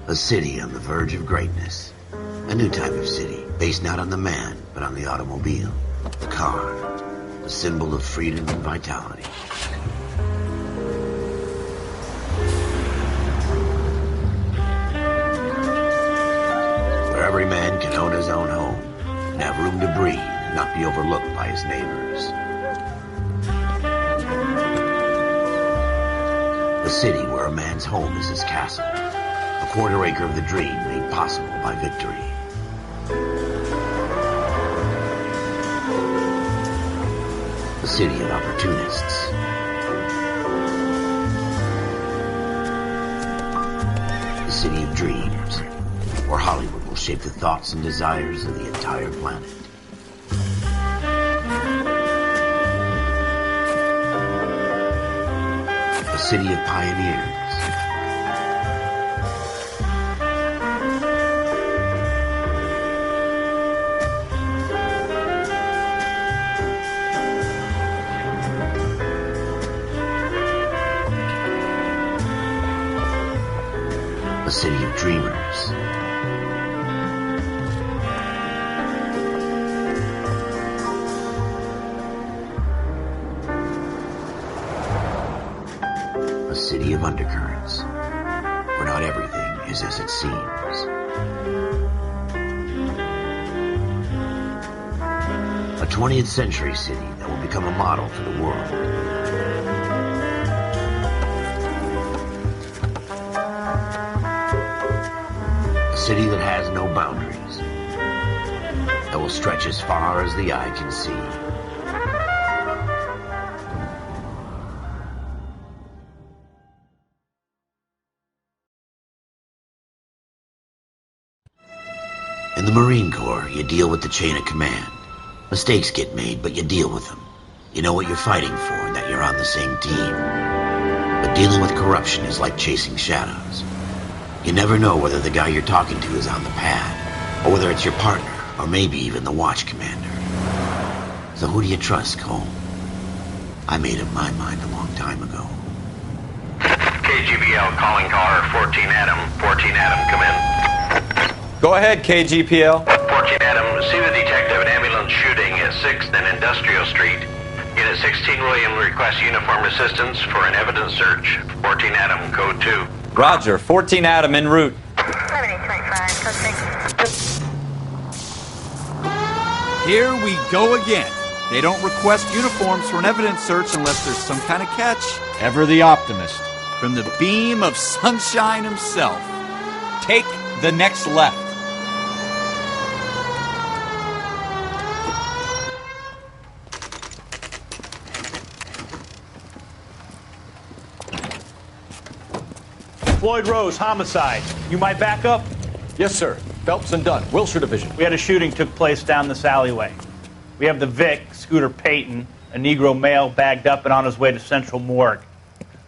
A city on the verge of greatness. A new type of city, based not on the man, but on the automobile. The car. The symbol of freedom and vitality. Where every man can own his own home, and have room to breathe, and not be overlooked by his neighbors. A city where a man's home is his castle. A quarter acre of the dream made possible by victory. A city of opportunists. A city of dreams, where Hollywood will shape the thoughts and desires of the entire planet. A city of pioneers. A city of dreamers. A city of undercurrents, where not everything is as it seems. A 20th century city that will become a model for the world. A city that has no boundaries, that will stretch as far as the eye can see. In the Marine Corps, you deal with the chain of command. Mistakes get made, but you deal with them. You know what you're fighting for and that you're on the same team. But dealing with corruption is like chasing shadows. You never know whether the guy you're talking to is on the pad, or whether it's your partner, or maybe even the watch commander. So who do you trust, Cole? I made up my mind a long time ago. KGBL calling car 14 Adam. 14 Adam, come in. Go ahead, KGPL. 14 Adam, see the detective at ambulance shooting at 6th and Industrial Street. Unit 16 William requests uniformed assistance for an evidence search. 14 Adam, code 2. Roger, 14 Adam en route. 7825, code 6. Here we go again. They don't request uniforms for an evidence search unless there's some kind of catch. Ever the optimist. From the beam of sunshine himself. Take the next left. Floyd Rose, homicide. You might back up? Yes, sir. Phelps and Dunn, Wilshire Division. We had a shooting took place down this alleyway. We have the Vic, Scooter Payton, a Negro male bagged up and on his way to Central Morgue.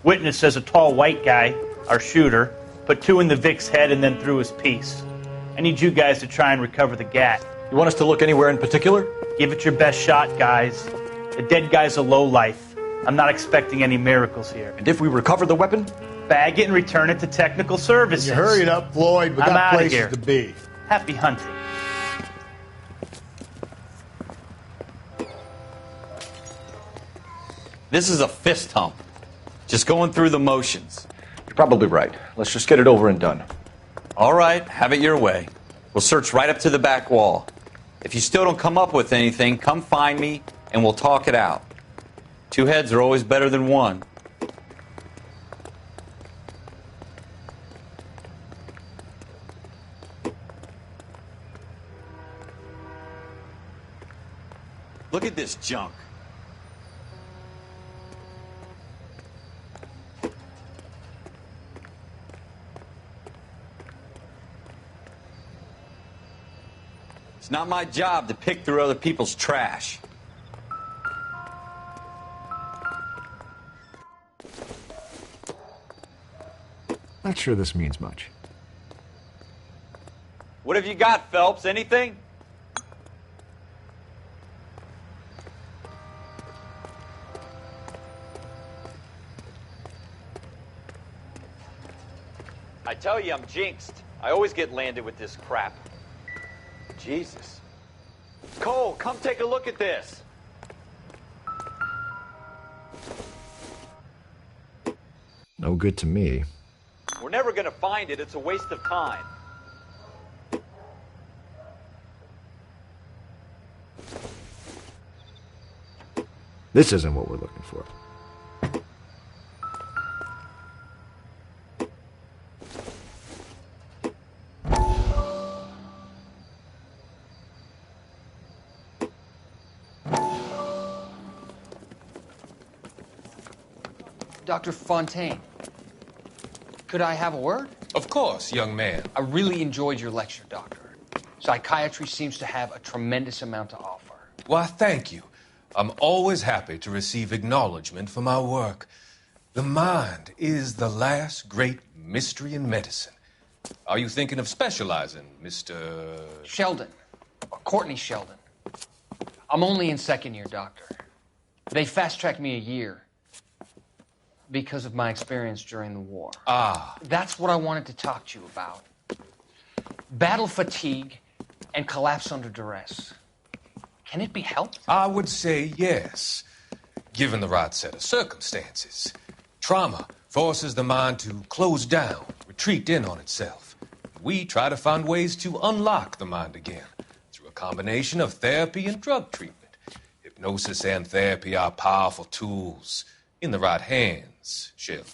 Witness says a tall white guy, our shooter, put 2 in the Vic's head and then threw his piece. I need you guys to try and recover the gat. You want us to look anywhere in particular? Give it your best shot, guys. The dead guy's a lowlife. I'm not expecting any miracles here. And if we recover the weapon? Bag it and return it to technical services. You hurry it up, Floyd. We I'm got outta places here. to be. Happy hunting. This is a fist hump. Just going through the motions. You're probably right. Let's just get it over and done. All right, have it your way. We'll search right up to the back wall. If you still don't come up with anything, come find me and we'll talk it out. 2 heads are always better than 1. Look at this junk. It's not my job to pick through other people's trash. Not sure this means much. What have you got, Phelps? Anything? I tell you, I'm jinxed. I always get landed with this crap. Jesus. Cole, come take a look at this. No good to me. We're never gonna find it. It's a waste of time. This isn't what we're looking for. Dr. Fontaine, could I have a word? Of course, young man. I really enjoyed your lecture, Doctor. Psychiatry seems to have a tremendous amount to offer. Why, thank you. I'm always happy to receive acknowledgement for my work. The mind is the last great mystery in medicine. Are you thinking of specializing, Mr. Sheldon, or Courtney Sheldon. I'm only in second year, Doctor. They fast-tracked me a year because of my experience during the war. Ah. That's what I wanted to talk to you about. Battle fatigue and collapse under duress. Can it be helped? I would say yes, given the right set of circumstances. Trauma forces the mind to close down, retreat in on itself. We try to find ways to unlock the mind again through a combination of therapy and drug treatment. Hypnosis and therapy are powerful tools in the right hands, Sheldon.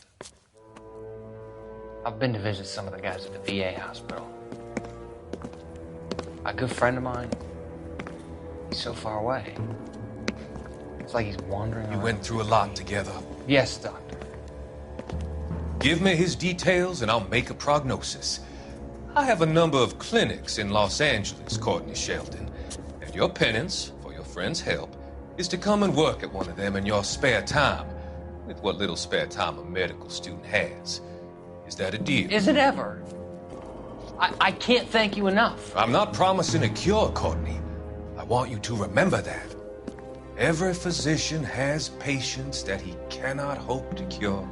I've been to visit some of the guys at the VA hospital. A good friend of mine, he's so far away. It's like he's wandering around. You went through a lot together. Yes, Doctor. Give me his details and I'll make a prognosis. I have a number of clinics in Los Angeles, Courtney Sheldon, and your penance, for your friend's help, is to come and work at one of them in your spare time, with what little spare time a medical student has. Is that a deal? Is it ever? I can't thank you enough. I'm not promising a cure, Courtney. I want you to remember that. Every physician has patients that he cannot hope to cure,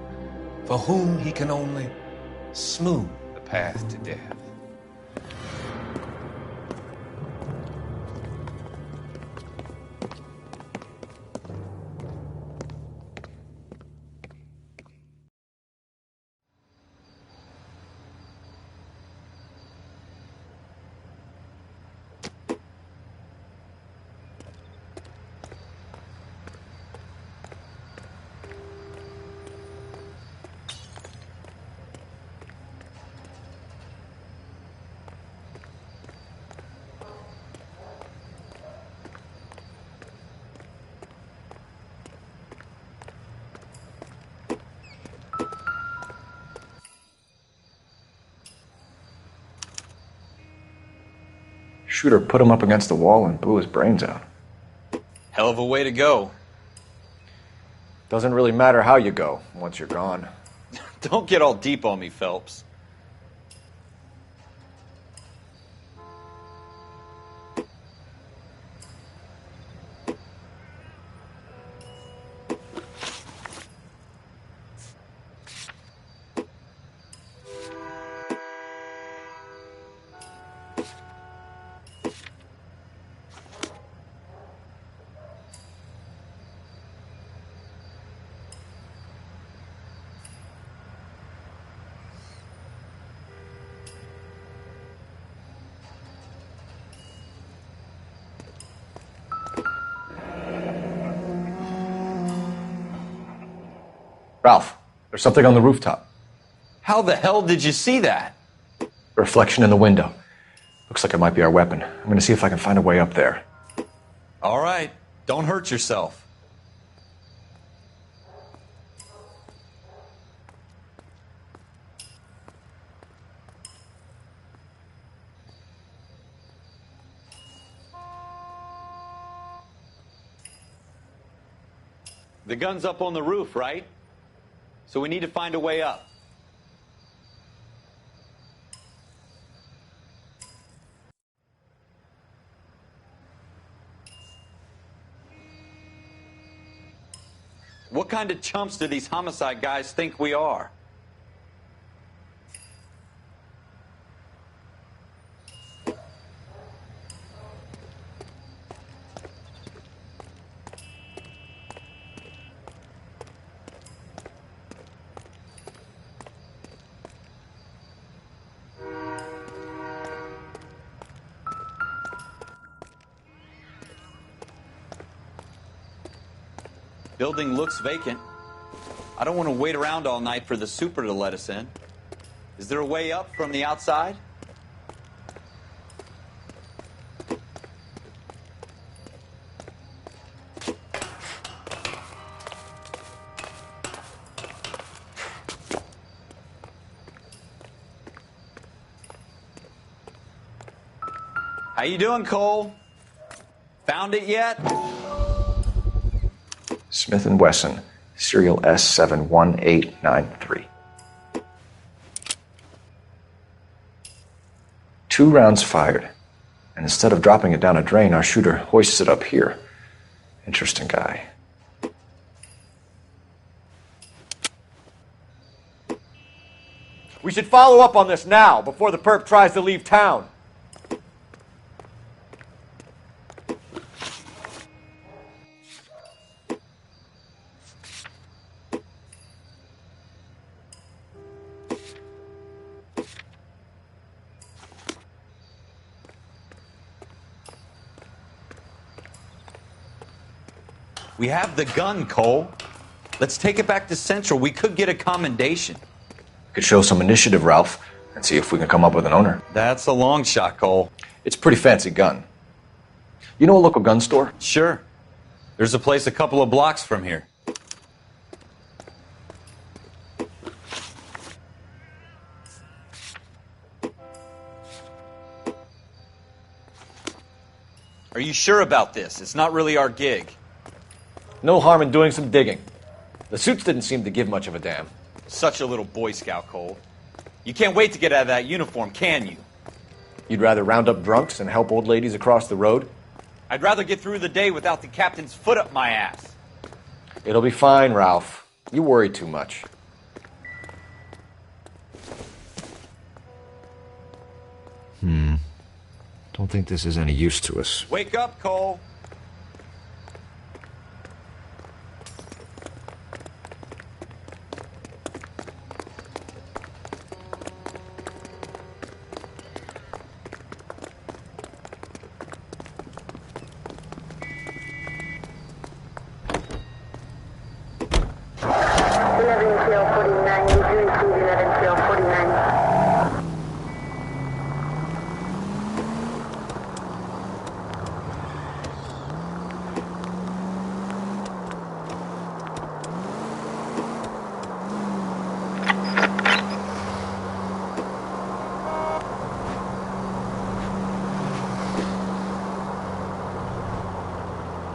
for whom he can only smooth the path to death. Shooter put him up against the wall and blew his brains out. Hell of a way to go. Doesn't really matter how you go once you're gone. Don't get all deep on me, Phelps. Ralph, there's something on the rooftop. How the hell did you see that? Reflection in the window. Looks like it might be our weapon. I'm going to see if I can find a way up there. All right, don't hurt yourself. The gun's up on the roof, right? So we need to find a way up. What kind of chumps do these homicide guys think we are? Building looks vacant. I don't want to wait around all night for the super to let us in. Is there a way up from the outside? How you doing, Cole? Found it yet? Smith & Wesson, serial S71893. 2 rounds fired, and instead of dropping it down a drain, our shooter hoists it up here. Interesting guy. We should follow up on this now, before the perp tries to leave town. We have the gun, Cole. Let's take it back to Central. We could get a commendation. Could show some initiative, Ralph, and see if we can come up with an owner. That's a long shot, Cole. It's a pretty fancy gun. You know a local gun store? Sure. There's a place a couple of blocks from here. Are you sure about this? It's not really our gig. No harm in doing some digging. The suits didn't seem to give much of a damn. Such a little Boy Scout, Cole. You can't wait to get out of that uniform, can you? You'd rather round up drunks and help old ladies across the road? I'd rather get through the day without the captain's foot up my ass. It'll be fine, Ralph. You worry too much. Don't think this is any use to us. Wake up, Cole.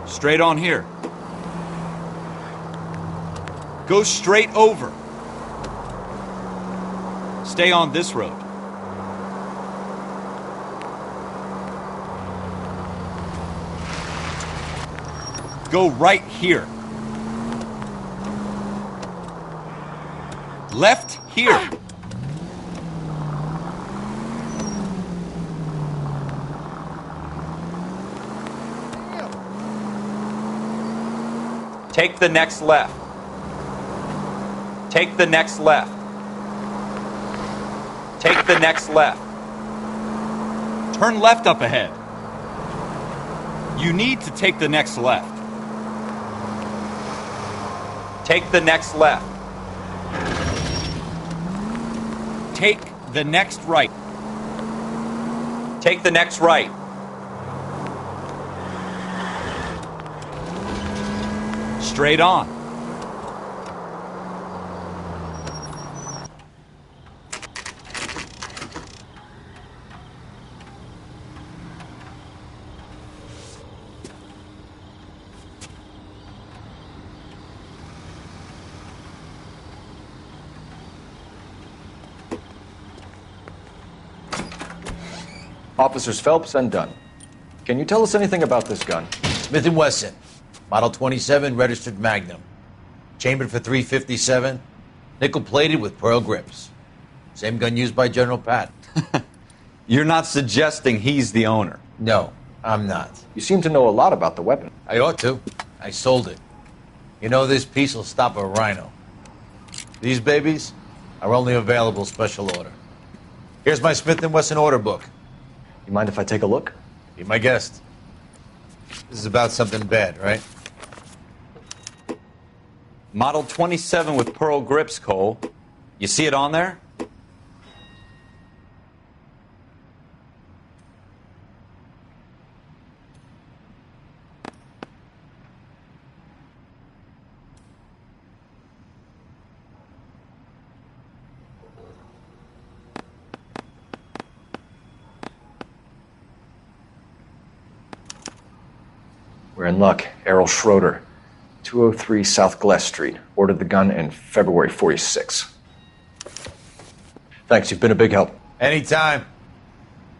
Straight on here. Go straight over. Stay on this road. Go right here. Left here. Take the next left. Take the next left. Take the next left. Turn left up ahead. You need to take the next left. Take the next left. Take the next right. Take the next right. Straight on. Officers Phelps and Dunn. Can you tell us anything about this gun? Smith & Wesson, Model 27, registered Magnum. Chambered for .357, nickel-plated with pearl grips. Same gun used by General Patton. You're not suggesting he's the owner? No, I'm not. You seem to know a lot about the weapon. I ought to. I sold it. You know, this piece will stop a rhino. These babies are only available special order. Here's my Smith & Wesson order book. You mind if I take a look? Be my guest. This is about something bad, right? Model 27 with pearl grips, Cole. You see it on there? We're in luck. Errol Schroeder, 203 South Glass Street. Ordered the gun in February 46. Thanks, you've been a big help. Anytime.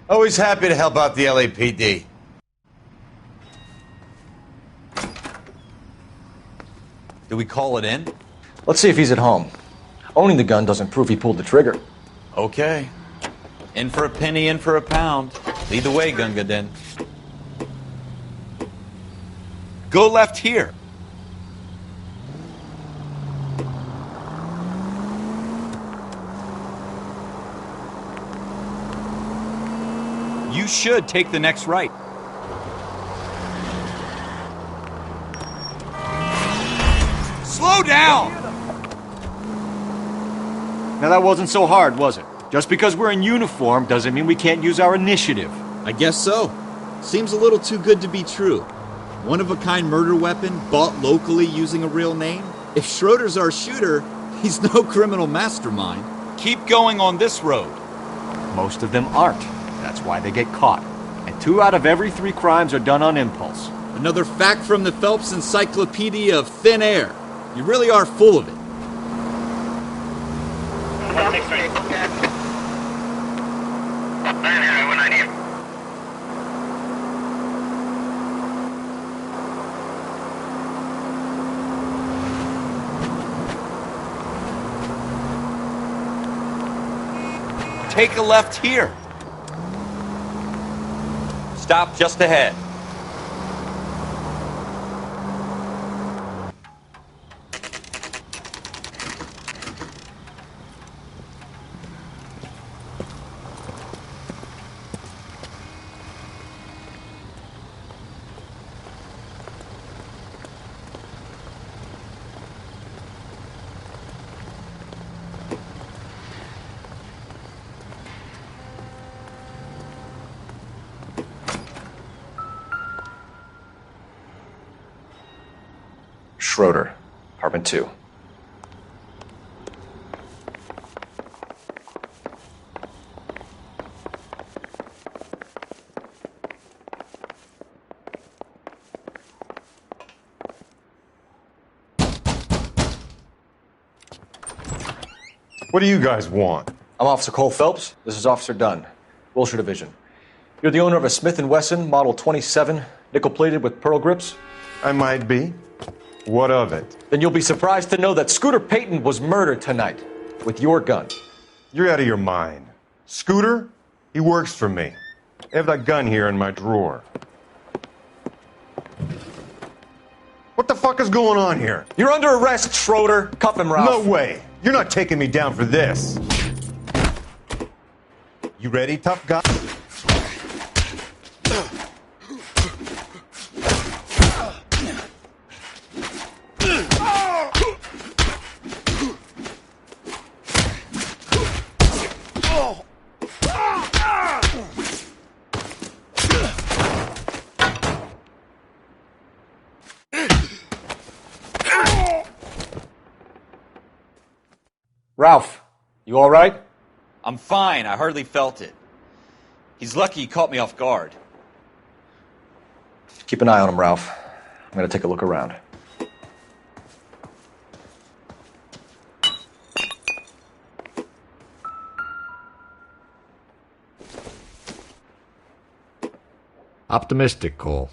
Always happy to help out the LAPD. Do we call it in? Let's see if he's at home. Owning the gun doesn't prove he pulled the trigger. Okay. In for a penny, in for a pound. Lead the way, Gunga Din. Go left here. You should take the next right. Slow down! Now that wasn't so hard, was it? Just because we're in uniform doesn't mean we can't use our initiative. I guess so. Seems a little too good to be true. One-of-a-kind murder weapon bought locally using a real name? If Schroeder's our shooter, he's no criminal mastermind. Keep going on this road. Most of them aren't. That's why they get caught. And 2 out of every 3 crimes are done on impulse. Another fact from the Phelps Encyclopedia of Thin Air. You really are full of it. Take a left here. Stop just ahead. Schroeder, apartment 2. What do you guys want? I'm Officer Cole Phelps. This is Officer Dunn, Wilshire Division. You're the owner of a Smith & Wesson Model 27, nickel-plated with pearl grips? I might be. What of it? Then you'll be surprised to know that Scooter Payton was murdered tonight with your gun. You're out of your mind. Scooter? He works for me. I have that gun here in my drawer. What the fuck is going on here? You're under arrest, Schroeder. Cuff him, Ralph. No way. You're not taking me down for this. You ready, tough guy? Ralph, you all right? I'm fine. I hardly felt it. He's lucky he caught me off guard. Keep an eye on him, Ralph. I'm going to take a look around. Optimistic, Cole.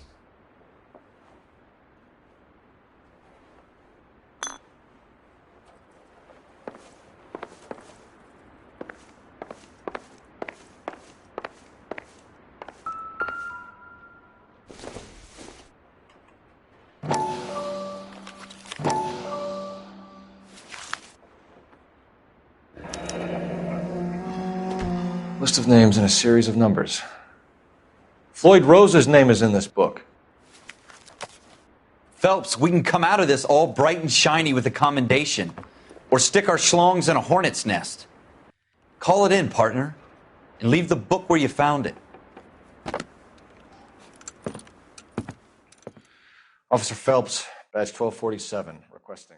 List of names and a series of numbers. Floyd Rose's name is in this book. Phelps, we can come out of this all bright and shiny with a commendation. Or stick our schlongs in a hornet's nest. Call it in, partner. And leave the book where you found it. Officer Phelps, badge 1247, requesting.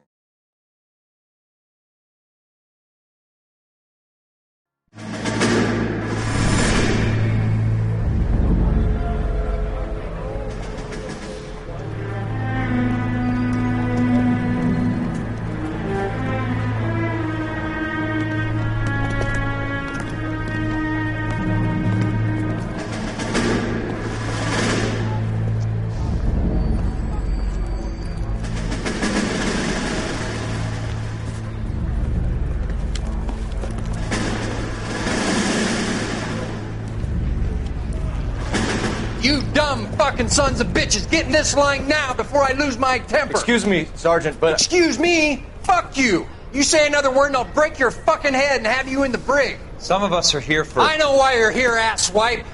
You dumb fucking sons of bitches, get in this line now before I lose my temper. Excuse me, Sergeant, but... Excuse me? Fuck you. You say another word and I'll break your fucking head and have you in the brig. Some of us are here for... I know why you're here, asswipe.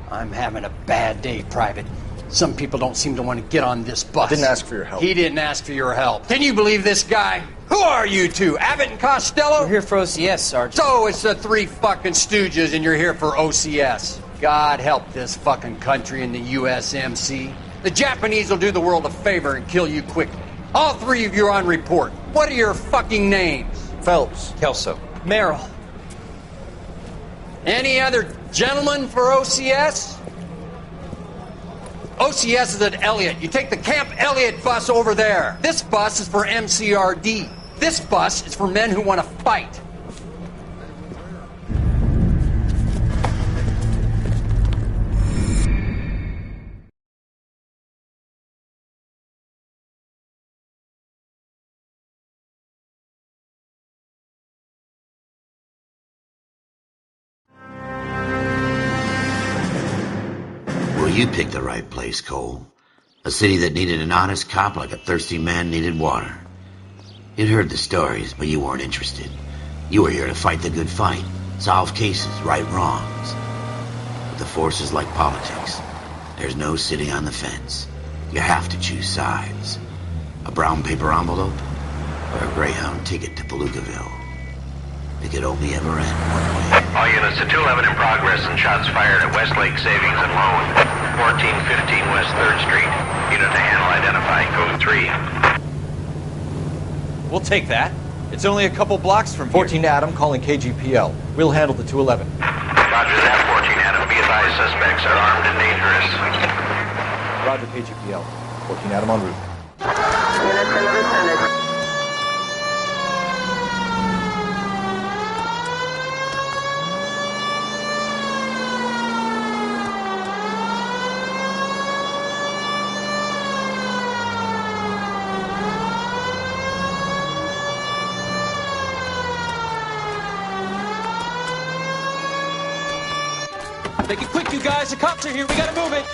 I'm having a bad day, Private. Some people don't seem to want to get on this bus. I didn't ask for your help. He didn't ask for your help. Can you believe this guy? Who are you two? Abbott and Costello? We're here for OCS, Sergeant. So it's the three fucking stooges and you're here for OCS. God help this fucking country and the USMC. The Japanese will do the world a favor and kill you quickly. All three of you are on report. What are your fucking names? Phelps. Kelso. Merrill. Any other gentlemen for OCS? OCS is at Elliott. You take the Camp Elliott bus over there. This bus is for MCRD. This bus is for men who want to fight. Well, you picked the right place, Cole. A city that needed an honest cop like a thirsty man needed water. You'd heard the stories, but you weren't interested. You were here to fight the good fight, solve cases, right wrongs. But the force is like politics. There's no sitting on the fence. You have to choose sides. A brown paper envelope or a Greyhound ticket to Palookaville. It could only ever end one way. All units to 211 in progress and shots fired at Westlake Savings and Loan, 1415 West 3rd Street. Unit to handle identify, code 3. We'll take that. It's only a couple blocks from here. 14 Adam calling KGPL. We'll handle the 211. Roger that, 14 Adam. Be advised, suspects are armed and dangerous. Roger, KGPL. 14 Adam en route. Unit to the vicinity. Make it quick, you guys. The cops are here. We gotta move it.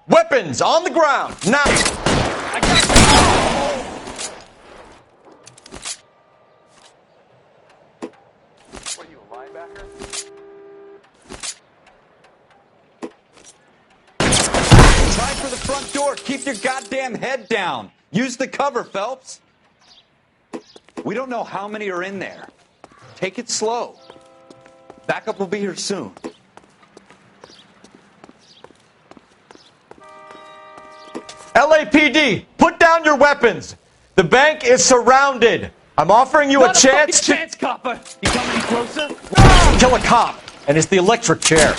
Weapons on the ground, now! What are you, a linebacker? Try for the front door. Keep your goddamn head down. Use the cover, Phelps. We don't know how many are in there. Take it slow. Backup will be here soon. LAPD, put down your weapons. The bank is surrounded. I'm offering you a chance to... chance, copper. You coming any closer? Kill a cop, and it's the electric chair.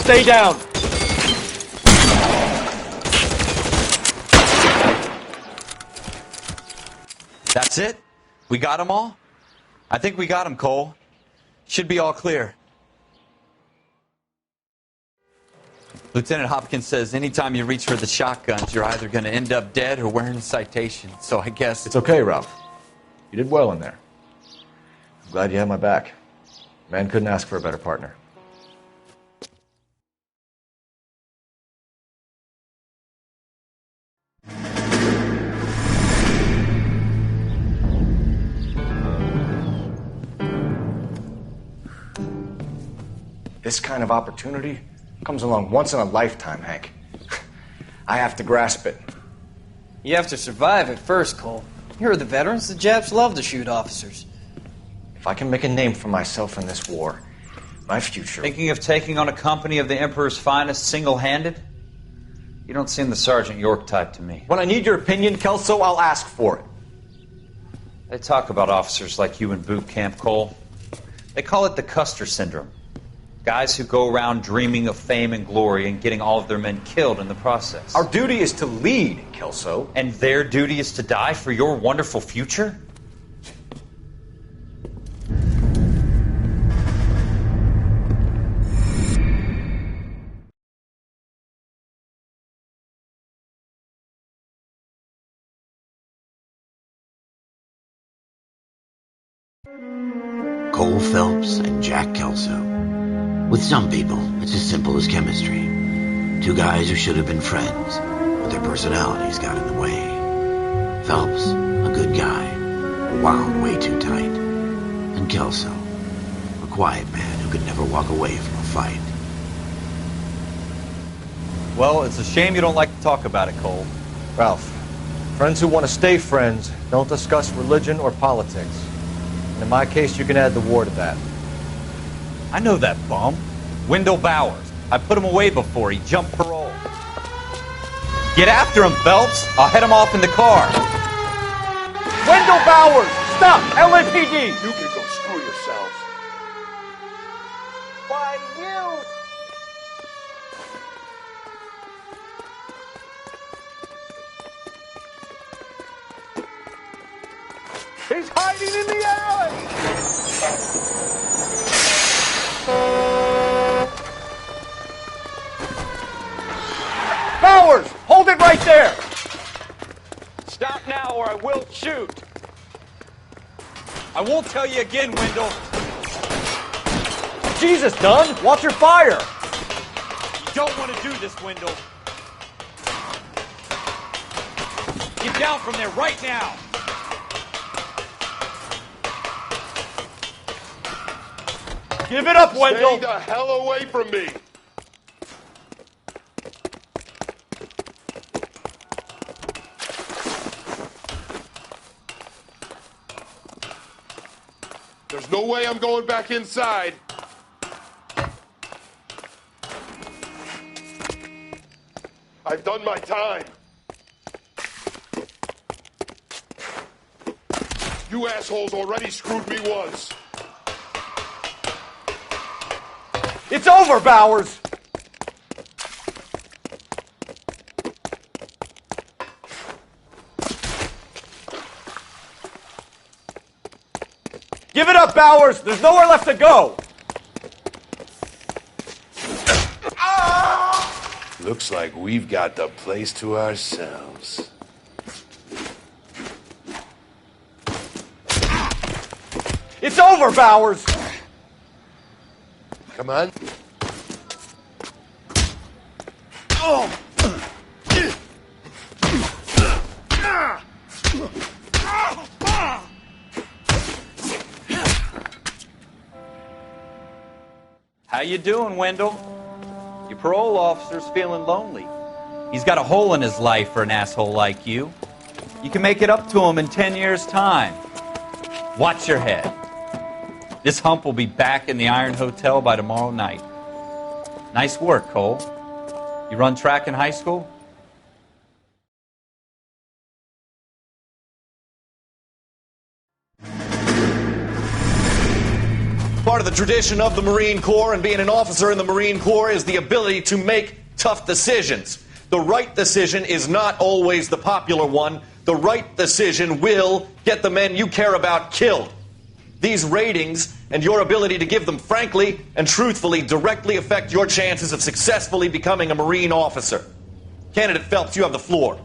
Stay down. That's it? We got them all? I think we got him, Cole. Should be all clear. Lieutenant Hopkins says anytime you reach for the shotguns, you're either going to end up dead or wearing a citation. So I guess... It's okay, Ralph. You did well in there. I'm glad you had my back. Man couldn't ask for a better partner. This kind of opportunity comes along once in a lifetime, Hank. I have to grasp it. You have to survive it first, Cole. Here are the veterans. The Japs love to shoot officers. If I can make a name for myself in this war, my future... Thinking of taking on a company of the Emperor's finest single-handed? You don't seem the Sergeant York type to me. When I need your opinion, Kelso, I'll ask for it. They talk about officers like you in boot camp, Cole. They call it the Custer syndrome. Guys who go around dreaming of fame and glory and getting all of their men killed in the process. Our duty is to lead, Kelso. And their duty is to die for your wonderful future? Cole Phelps and Jack Kelso. With some people, it's as simple as chemistry. Two guys who should have been friends, but their personalities got in the way. Phelps, a good guy, wound way too tight. And Kelso, a quiet man who could never walk away from a fight. Well, it's a shame you don't like to talk about it, Cole. Ralph, friends who want to stay friends don't discuss religion or politics. And in my case, you can add the war to that. I know that bum. Wendell Bowers. I put him away before. He jumped parole. Get after him, Phelps. I'll head him off in the car. Wendell Bowers! Stop! LAPD! You can go screw yourselves. Why, you... He's hiding in the alley! Bowers! Hold it right there! Stop now or I will shoot. I won't tell you again, Wendell. Jesus, Dunn! Watch your fire! You don't want to do this, Wendell. Get down from there right now. Give it up, Wendell! Stay the hell away from me! There's no way I'm going back inside. I've done my time. You assholes already screwed me once. It's over, Bowers! Give it up, Bowers! There's nowhere left to go! Looks like we've got the place to ourselves. It's over, Bowers! Come on. Oh! How you doing, Wendell? Your parole officer's feeling lonely. He's got a hole in his life for an asshole like you. You can make it up to him in 10 years' time. Watch your head. This hump will be back in the Iron Hotel by tomorrow night. Nice work, Cole. You run track in high school? Part of the tradition of the Marine Corps and being an officer in the Marine Corps is the ability to make tough decisions. The right decision is not always the popular one. The right decision will get the men you care about killed. These ratings and your ability to give them frankly and truthfully directly affect your chances of successfully becoming a Marine officer. Candidate Phelps, you have the floor.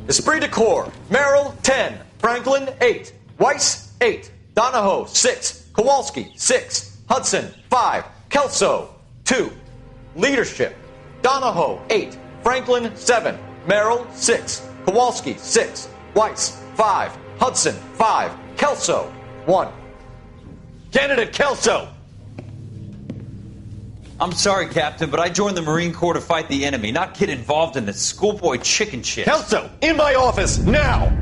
Esprit de Corps, Merrill, 10. Franklin, 8. Weiss, 8. Donahoe, 6. Kowalski, 6. Hudson, 5. Kelso, 2. Leadership, Donahoe, 8. Franklin, 7. Merrill, 6. Kowalski, 6. Weiss, 5. Hudson, 5. Kelso, 1. Candidate Kelso! I'm sorry, Captain, but I joined the Marine Corps to fight the enemy, not get involved in this schoolboy chicken shit. Kelso, in my office, now!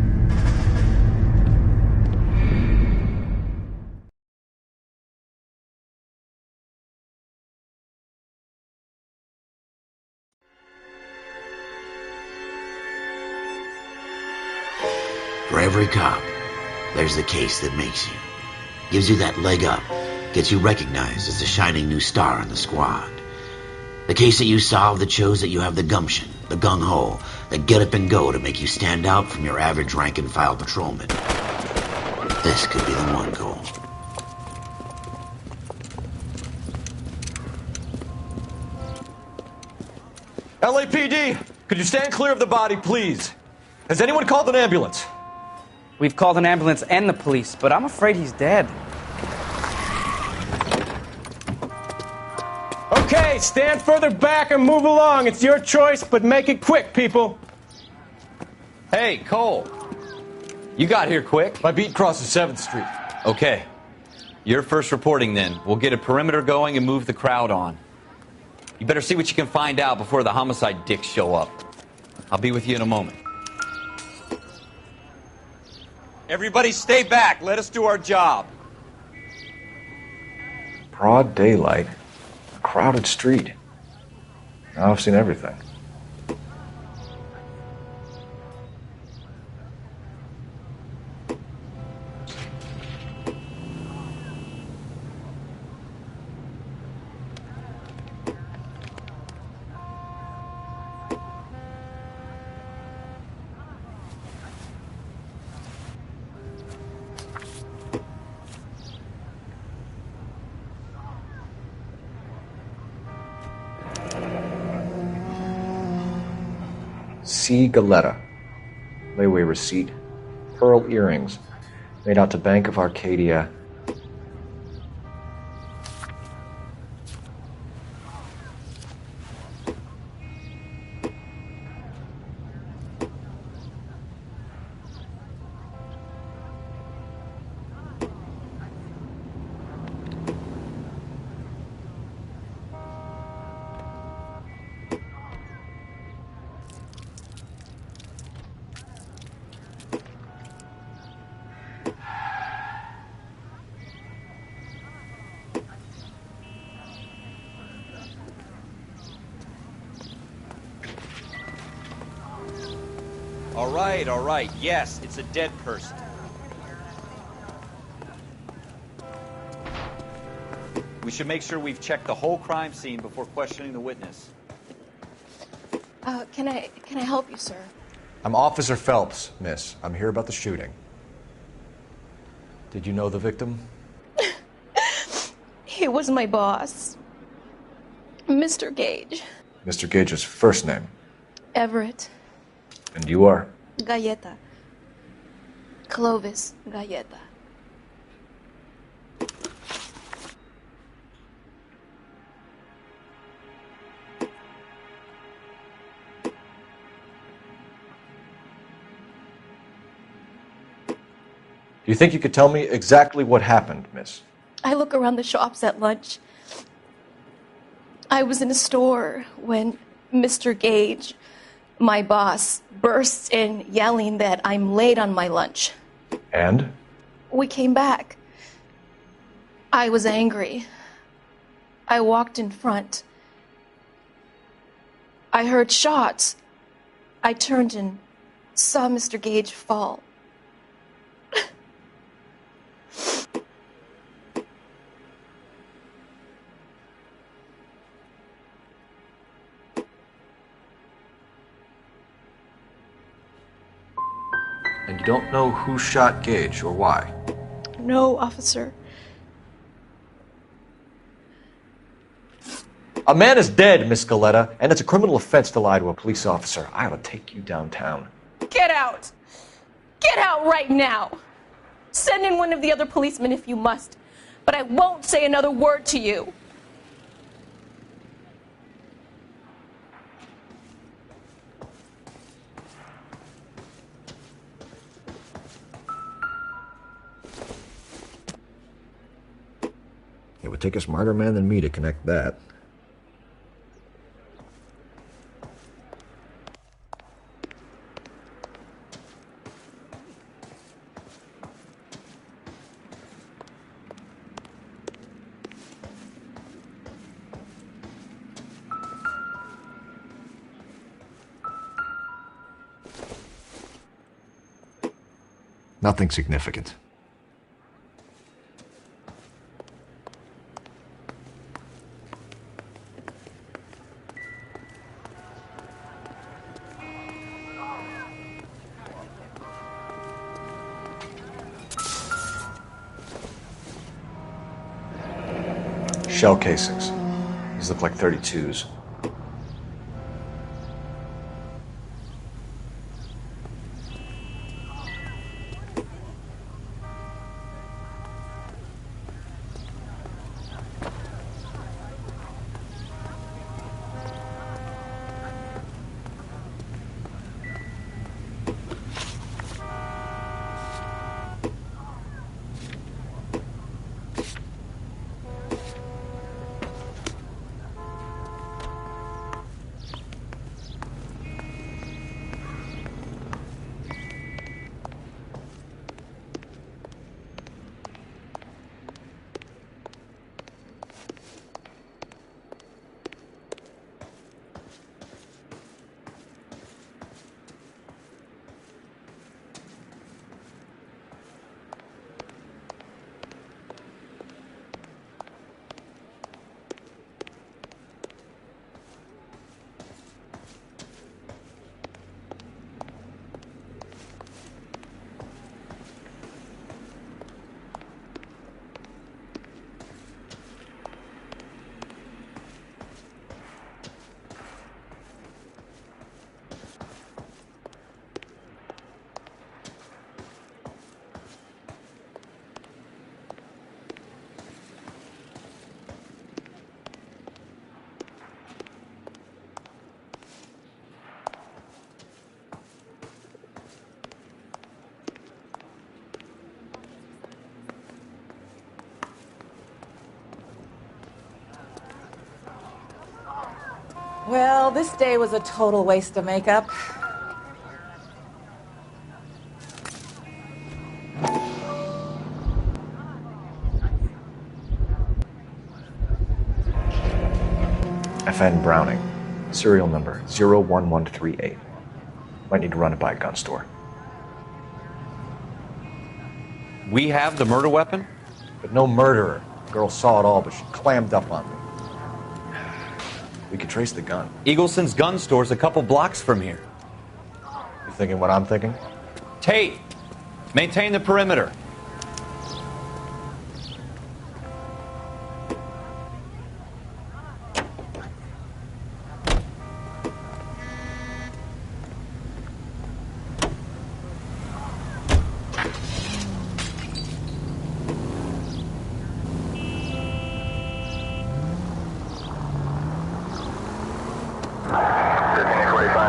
For every cop, there's the case that makes you. Gives you that leg up, gets you recognized as the shining new star in the squad. The case that you solve that shows that you have the gumption, the gung-ho, the get up and go to make you stand out from your average rank-and-file patrolman. This could be the one, Cole. LAPD, could you stand clear of the body, please? Has anyone called an ambulance? We've called an ambulance and the police, but I'm afraid he's dead. Okay, stand further back and move along. It's your choice, but make it quick, people. Hey, Cole. You got here quick. My beat crosses 7th Street. Okay. You're first reporting then. We'll get a perimeter going and move the crowd on. You better see what you can find out before the homicide dicks show up. I'll be with you in a moment. Everybody stay back. Let us do our job. Broad daylight. A crowded street. Now I've seen everything. C. Galetta. Layaway receipt. Pearl earrings. Made out to Bank of Arcadia. All right. Yes, it's a dead person. We should make sure we've checked the whole crime scene before questioning the witness. Can I help you, sir? I'm Officer Phelps, miss. I'm here about the shooting. Did you know the victim? He was my boss, Mr. Gage. Mr. Gage's first name. Everett. And you are? Galleta. Clovis Galleta. Do you think you could tell me exactly what happened, miss? I look around the shops at lunch. I was in a store when Mr. Gage, my boss, bursts in yelling that I'm late on my lunch. And? We came back. I was angry. I walked in front. I heard shots. I turned and saw Mr. Gage fall. And you don't know who shot Gage or why? No, officer. A man is dead, Miss Galetta, and it's a criminal offense to lie to a police officer. I ought to take you downtown. Get out! Get out right now! Send in one of the other policemen if you must, but I won't say another word to you. It would take a smarter man than me to connect that. Nothing significant. Shell casings. These look like 32s. Well, this day was a total waste of makeup. FN Browning. Serial number 01138. Might need to run it by a gun store. We have the murder weapon? But no murderer. The girl saw it all, but she clammed up on me. We could trace the gun. Eagleson's gun store's a couple blocks from here. You thinking what I'm thinking? Tate, maintain the perimeter.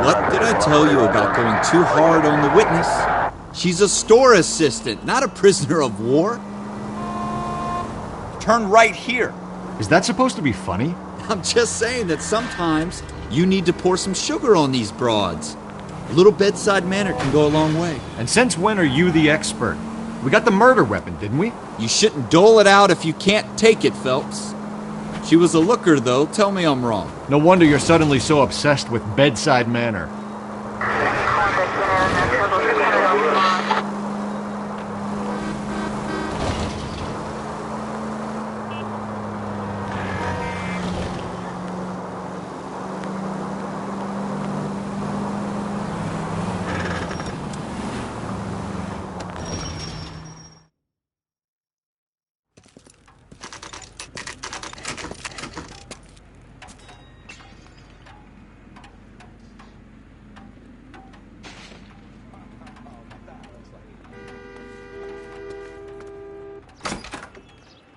What did I tell you about going too hard on the witness? She's a store assistant, not a prisoner of war. Turn right here. Is that supposed to be funny? I'm just saying that sometimes you need to pour some sugar on these broads. A little bedside manner can go a long way. And since when are you the expert? We got the murder weapon, didn't we? You shouldn't dole it out if you can't take it, Phelps. She was a looker, though. Tell me I'm wrong. No wonder you're suddenly so obsessed with bedside manner.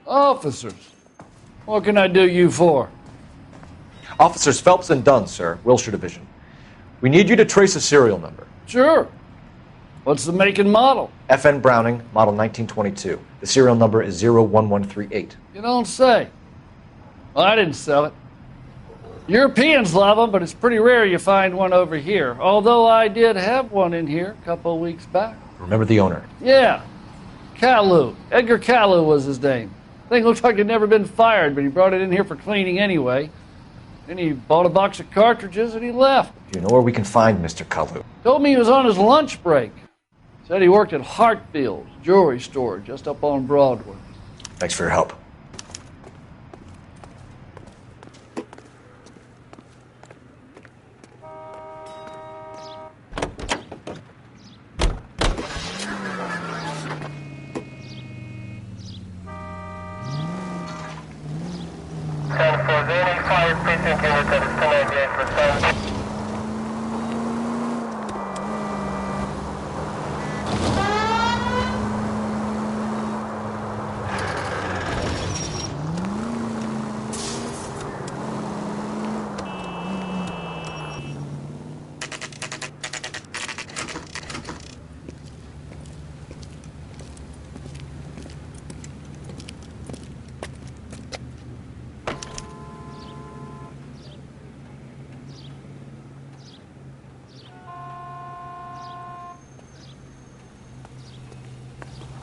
Officers, what can I do you for? Officers Phelps and Dunn, sir, Wilshire Division. We need you to trace a serial number. Sure. What's the make and model? FN Browning, model 1922. The serial number is 01138. You don't say. Well, I didn't sell it. Europeans love them, but it's pretty rare you find one over here. Although I did have one in here a couple of weeks back. Remember the owner? Yeah. Kalu. Edgar Kalu was his name. Thing looks like he'd never been fired, but he brought it in here for cleaning anyway. Then he bought a box of cartridges and he left. Do you know where we can find Mr. Kalu? Told me he was on his lunch break. Said he worked at Hartfield's jewelry store just up on Broadway. Thanks for your help.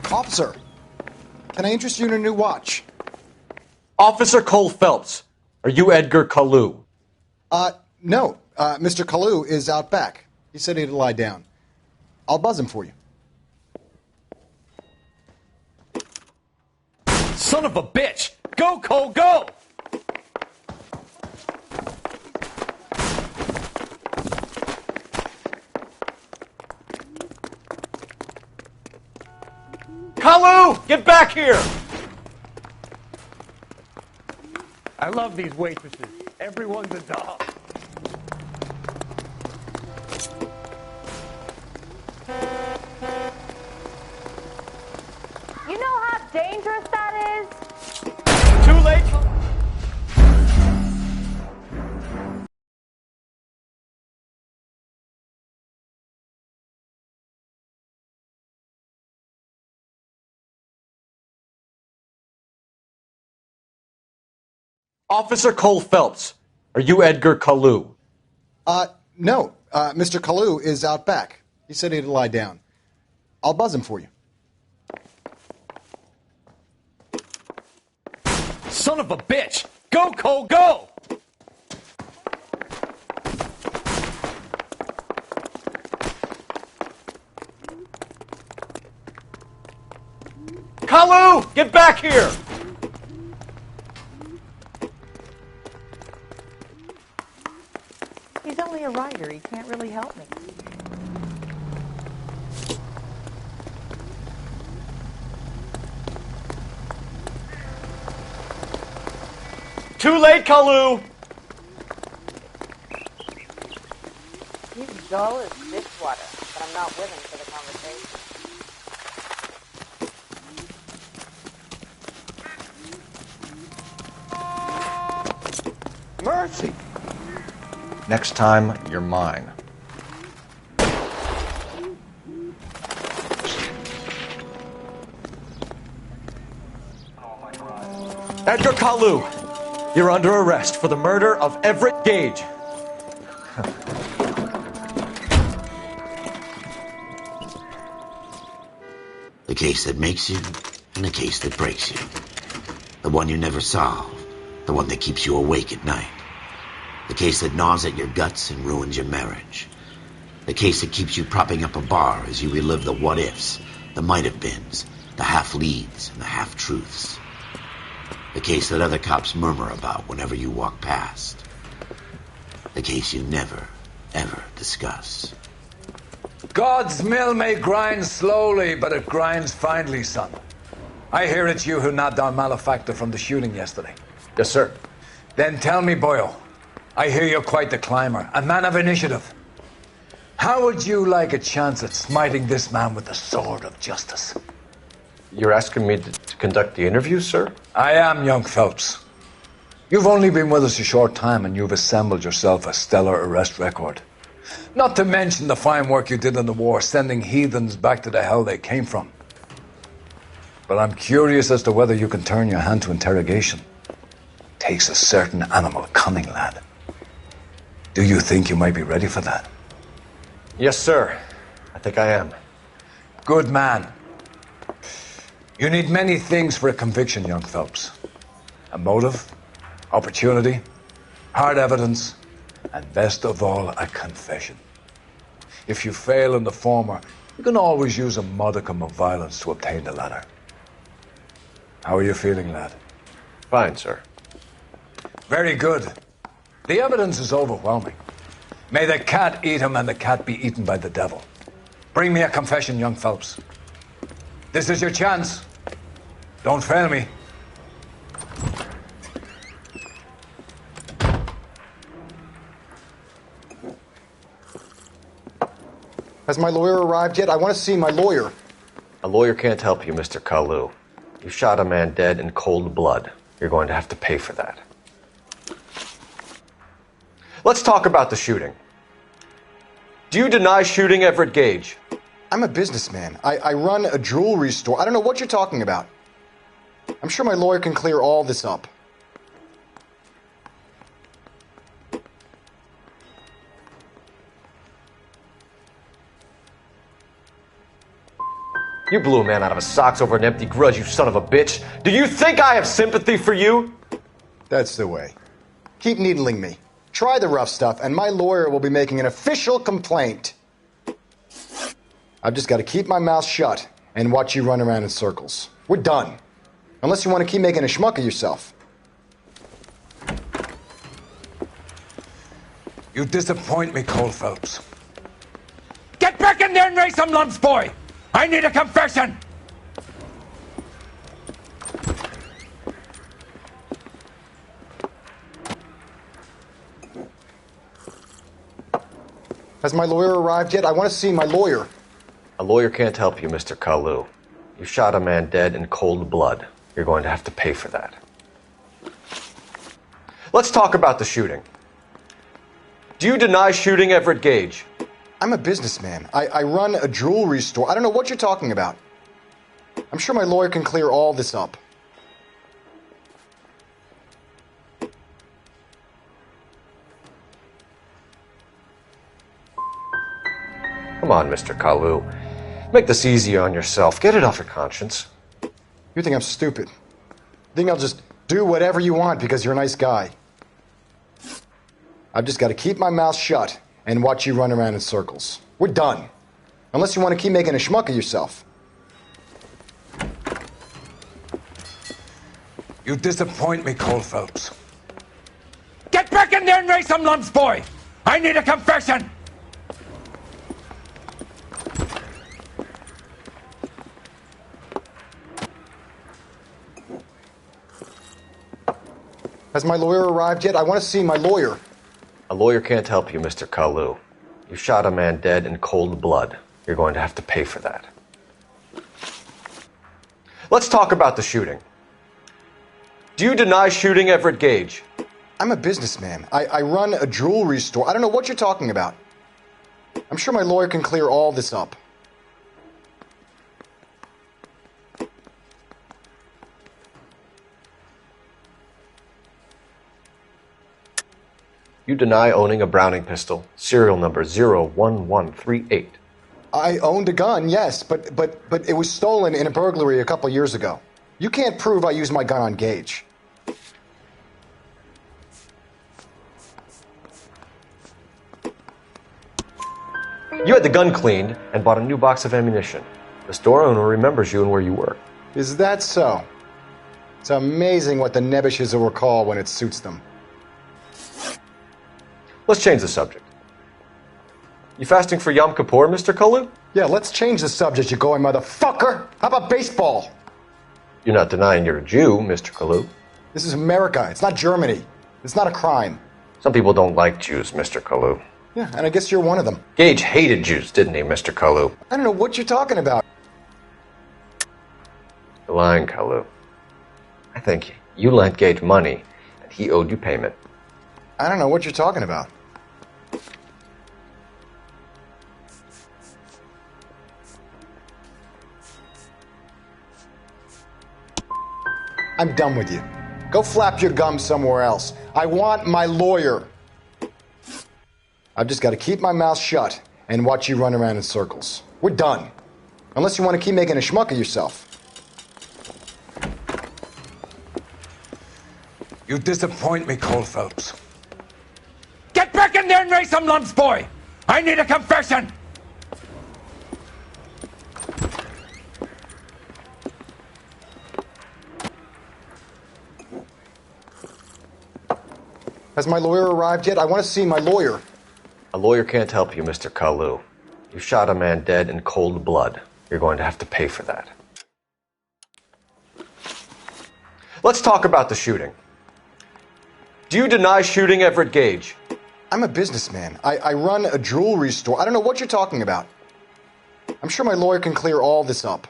Officer, can I interest you in a new watch? Officer Cole Phelps, are you Edgar Kalu? No. Mr. Kalu is out back. He said he'd lie down. I'll buzz him for you. Son of a bitch! Go, Cole, go! Kalu, get back here! I love these waitresses. Everyone's a dog. You know how dangerous that is? Too late. Officer Cole Phelps, are you Edgar Kalu? No. Mr. Kalu is out back. He said he'd lie down. I'll buzz him for you. Son of a bitch! Go, Cole, go! Kalu, get back here! He's only a writer. He can't really help me. Too late, Kalu! He's dull as dishwater, but I'm not with him for the conversation. Mercy! Next time, you're mine. Edgar Kalu, you're under arrest for the murder of Everett Gage. The case that makes you and the case that breaks you. The one you never solve. The one that keeps you awake at night. The case that gnaws at your guts and ruins your marriage. The case that keeps you propping up a bar as you relive the what-ifs, the might-have-beens, the half-leads, and the half-truths. The case that other cops murmur about whenever you walk past. The case you never, ever discuss. God's mill may grind slowly, but it grinds finely, son. I hear it's you who nabbed our malefactor from the shooting yesterday. Yes, sir. Then tell me, Boyle, I hear you're quite the climber, a man of initiative. How would you like a chance at smiting this man with the sword of justice? You're asking me to conduct the interview, sir? I am, young Phelps. You've only been with us a short time and you've assembled yourself a stellar arrest record. Not to mention the fine work you did in the war, sending heathens back to the hell they came from. But I'm curious as to whether you can turn your hand to interrogation. Takes a certain animal cunning, lad. Do you think you might be ready for that? Yes, sir. I think I am. Good man. You need many things for a conviction, young Phelps. A motive, opportunity, hard evidence, and best of all, a confession. If you fail in the former, you can always use a modicum of violence to obtain the latter. How are you feeling, lad? Fine, sir. Very good. The evidence is overwhelming. May the cat eat him and the cat be eaten by the devil. Bring me a confession, young Phelps. This is your chance. Don't fail me. Has my lawyer arrived yet? I want to see my lawyer. A lawyer can't help you, Mr. Kalu. You shot a man dead in cold blood. You're going to have to pay for that. Let's talk about the shooting. Do you deny shooting Everett Gage? I'm a businessman. I run a jewelry store. I don't know what you're talking about. I'm sure my lawyer can clear all this up. You blew a man out of his socks over an empty grudge, you son of a bitch. Do you think I have sympathy for you? That's the way. Keep needling me. Try the rough stuff, and my lawyer will be making an official complaint. I've just got to keep my mouth shut and watch you run around in circles. We're done. Unless you want to keep making a schmuck of yourself. You disappoint me, Cole Phelps. Get back in there and raise some lumps, boy! I need a confession! Has my lawyer arrived yet? I want to see my lawyer. A lawyer can't help you, Mr. Kalu. You shot a man dead in cold blood. You're going to have to pay for that. Let's talk about the shooting. Do you deny shooting Everett Gage? I'm a businessman. I run a jewelry store. I don't know what you're talking about. I'm sure my lawyer can clear all this up. Come on, Mr. Kalu. Make this easier on yourself. Get it off your conscience. You think I'm stupid? You think I'll just do whatever you want because you're a nice guy? I've just got to keep my mouth shut and watch you run around in circles. We're done. Unless you want to keep making a schmuck of yourself. You disappoint me, Cole Phelps. Get back in there and raise some lumps, boy! I need a confession! Has my lawyer arrived yet? I want to see my lawyer. A lawyer can't help you, Mr. Kalu. You shot a man dead in cold blood. You're going to have to pay for that. Let's talk about the shooting. Do you deny shooting Everett Gage? I'm a businessman. I run a jewelry store. I don't know what you're talking about. I'm sure my lawyer can clear all this up. You deny owning a Browning pistol, serial number 01138. I owned a gun, yes, but it was stolen in a burglary a couple years ago. You can't prove I used my gun on Gage. You had the gun cleaned and bought a new box of ammunition. The store owner remembers you and where you were. Is that so? It's amazing what the nebbishes will recall when it suits them. Let's change the subject. You fasting for Yom Kippur, Mr. Kalu? Yeah, let's change the subject, you going motherfucker. How about baseball? You're not denying you're a Jew, Mr. Kalu. This is America. It's not Germany. It's not a crime. Some people don't like Jews, Mr. Kalu. Yeah, and I guess you're one of them. Gage hated Jews, didn't he, Mr. Kalu? I don't know what you're talking about. You're lying, Kalu. I think you lent Gage money, and he owed you payment. I don't know what you're talking about. I'm done with you. Go flap your gums somewhere else. I want my lawyer. I've just got to keep my mouth shut and watch you run around in circles. We're done. Unless you want to keep making a schmuck of yourself. You disappoint me, Cole Phelps. Get back in there and raise some lumps, boy! I need a confession! Has my lawyer arrived yet? I want to see my lawyer. A lawyer can't help you, Mr. Kalu. You shot a man dead in cold blood. You're going to have to pay for that. Let's talk about the shooting. Do you deny shooting Everett Gage? I'm a businessman. I run a jewelry store. I don't know what you're talking about. I'm sure my lawyer can clear all this up.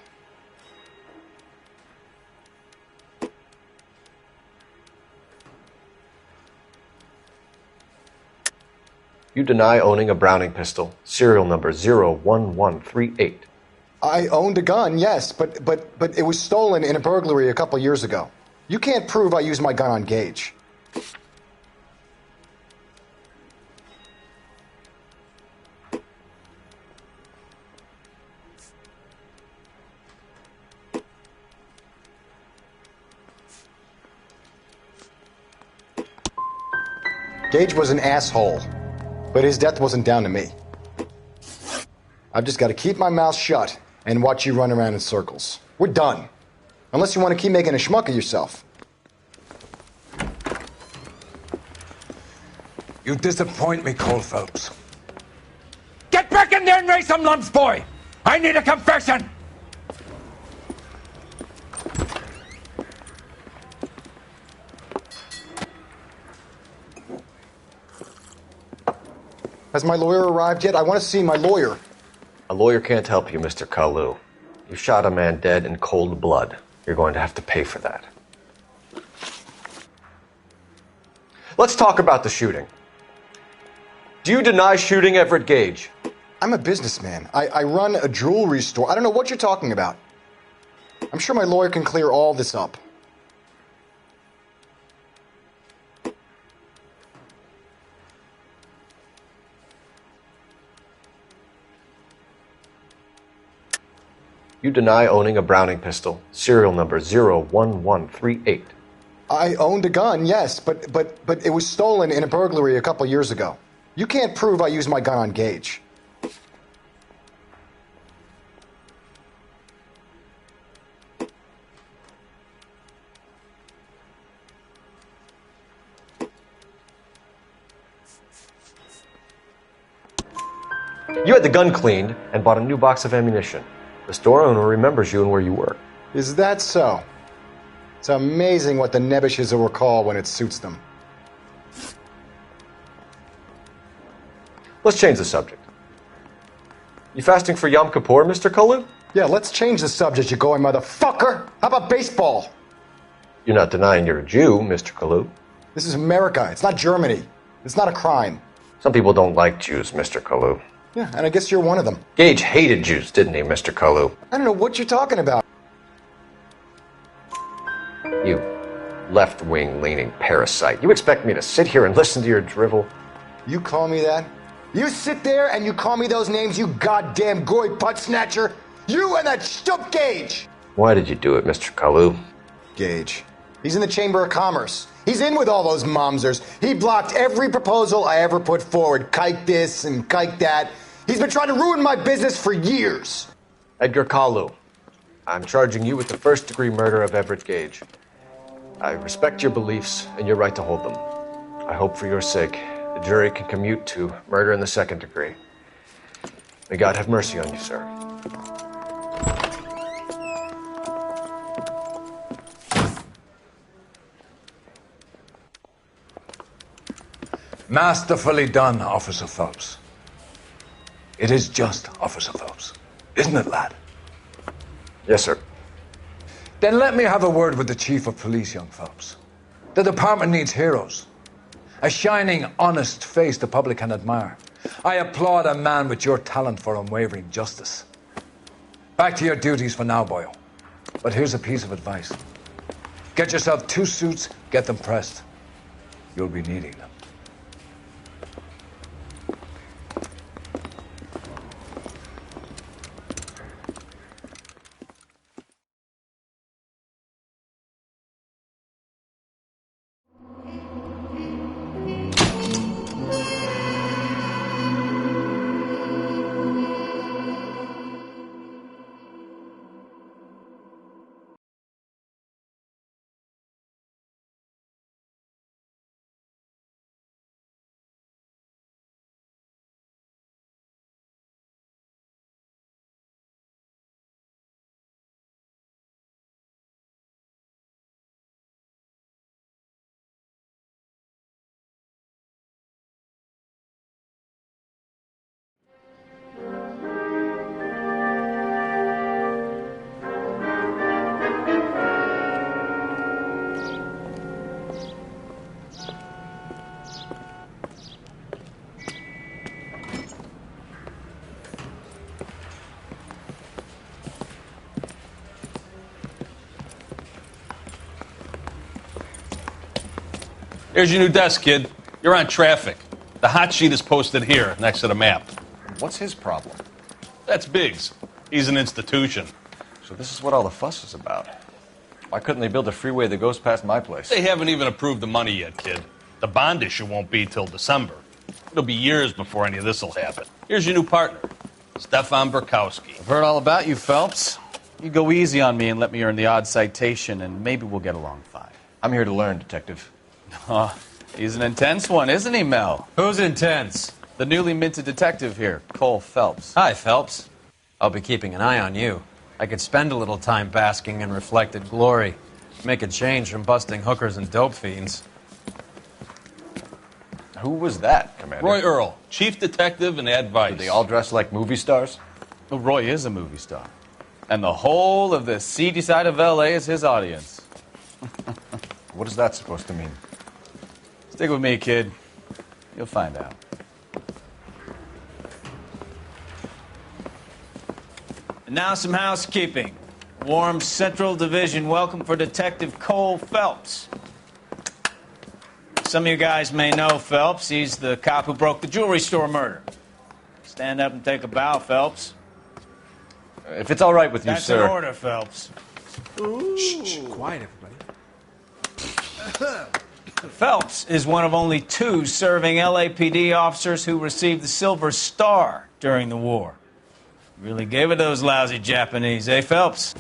You deny owning a Browning pistol, serial number 01138. I owned a gun, yes, but it was stolen in a burglary a couple years ago. You can't prove I used my gun on Gage. Gage was an asshole, but his death wasn't down to me. I've just got to keep my mouth shut and watch you run around in circles. We're done. Unless you want to keep making a schmuck of yourself. You disappoint me, Cole Phelps. Get back in there and raise some lumps, boy! I need a confession! Has my lawyer arrived yet? I want to see my lawyer. A lawyer can't help you, Mr. Kalu. You shot a man dead in cold blood. You're going to have to pay for that. Let's talk about the shooting. Do you deny shooting Everett Gage? I'm a businessman. I run a jewelry store. I don't know what you're talking about. I'm sure my lawyer can clear all this up. You deny owning a Browning pistol, serial number 01138. I owned a gun, yes, but it was stolen in a burglary a couple years ago. You can't prove I used my gun on Gage. You had the gun cleaned and bought a new box of ammunition. The store owner remembers you and where you work. Is that so? It's amazing what the Nebbishes will recall when it suits them. Let's change the subject. You fasting for Yom Kippur, Mr. Kalu? Yeah, let's change the subject, you going motherfucker. How about baseball? You're not denying you're a Jew, Mr. Kalu. This is America. It's not Germany. It's not a crime. Some people don't like Jews, Mr. Kalu. Yeah, and I guess you're one of them. Gage hated Jews, didn't he, Mr. Kalu? I don't know what you're talking about. You left-wing leaning parasite. You expect me to sit here and listen to your drivel? You call me that? You sit there and you call me those names, you goddamn goy putt snatcher? You and that stup Gage! Why did you do it, Mr. Kalu? Gage. He's in the Chamber of Commerce. He's in with all those momsers. He blocked every proposal I ever put forward. Kike this and kike that. He's been trying to ruin my business for years. Edgar Kalu, I'm charging you with the first-degree murder of Everett Gage. I respect your beliefs and your right to hold them. I hope for your sake the jury can commute to murder in the second degree. May God have mercy on you, sir. Masterfully done, Officer Phelps. It is just Officer Phelps. Isn't it, lad? Yes, sir. Then let me have a word with the Chief of Police, young Phelps. The department needs heroes. A shining, honest face the public can admire. I applaud a man with your talent for unwavering justice. Back to your duties for now, boyo. But here's a piece of advice. Get yourself 2 suits, get them pressed. You'll be needing them. Here's your new desk, kid. You're on traffic. The hot sheet is posted here, next to the map. What's his problem? That's Biggs. He's an institution. So this is what all the fuss is about. Why couldn't they build a freeway that goes past my place? They haven't even approved the money yet, kid. The bond issue won't be till December. It'll be years before any of this will happen. Here's your new partner, Stefan Burkowski. I've heard all about you, Phelps. You go easy on me and let me earn the odd citation, and maybe we'll get along fine. I'm here to learn, Detective. Oh, he's an intense one, isn't he, Mel? Who's intense? The newly minted detective here, Cole Phelps. Hi, Phelps. I'll be keeping an eye on you. I could spend a little time basking in reflected glory. Make a change from busting hookers and dope fiends. Who was that, Commander? Roy Earl, chief detective and advice. Do they all dress like movie stars? Well, Roy is a movie star. And the whole of the seedy side of L.A. is his audience. What is that supposed to mean? Stick with me, kid. You'll find out. And now some housekeeping. Warm Central Division welcome for Detective Cole Phelps. Some of you guys may know Phelps. He's the cop who broke the jewelry store murder. Stand up and take a bow, Phelps. If it's all right with you, That's sir. That's an order, Phelps. Shh, quiet, everybody. Phelps is one of only 2 serving LAPD officers who received the Silver Star during the war. Really gave it those lousy Japanese, eh, Phelps?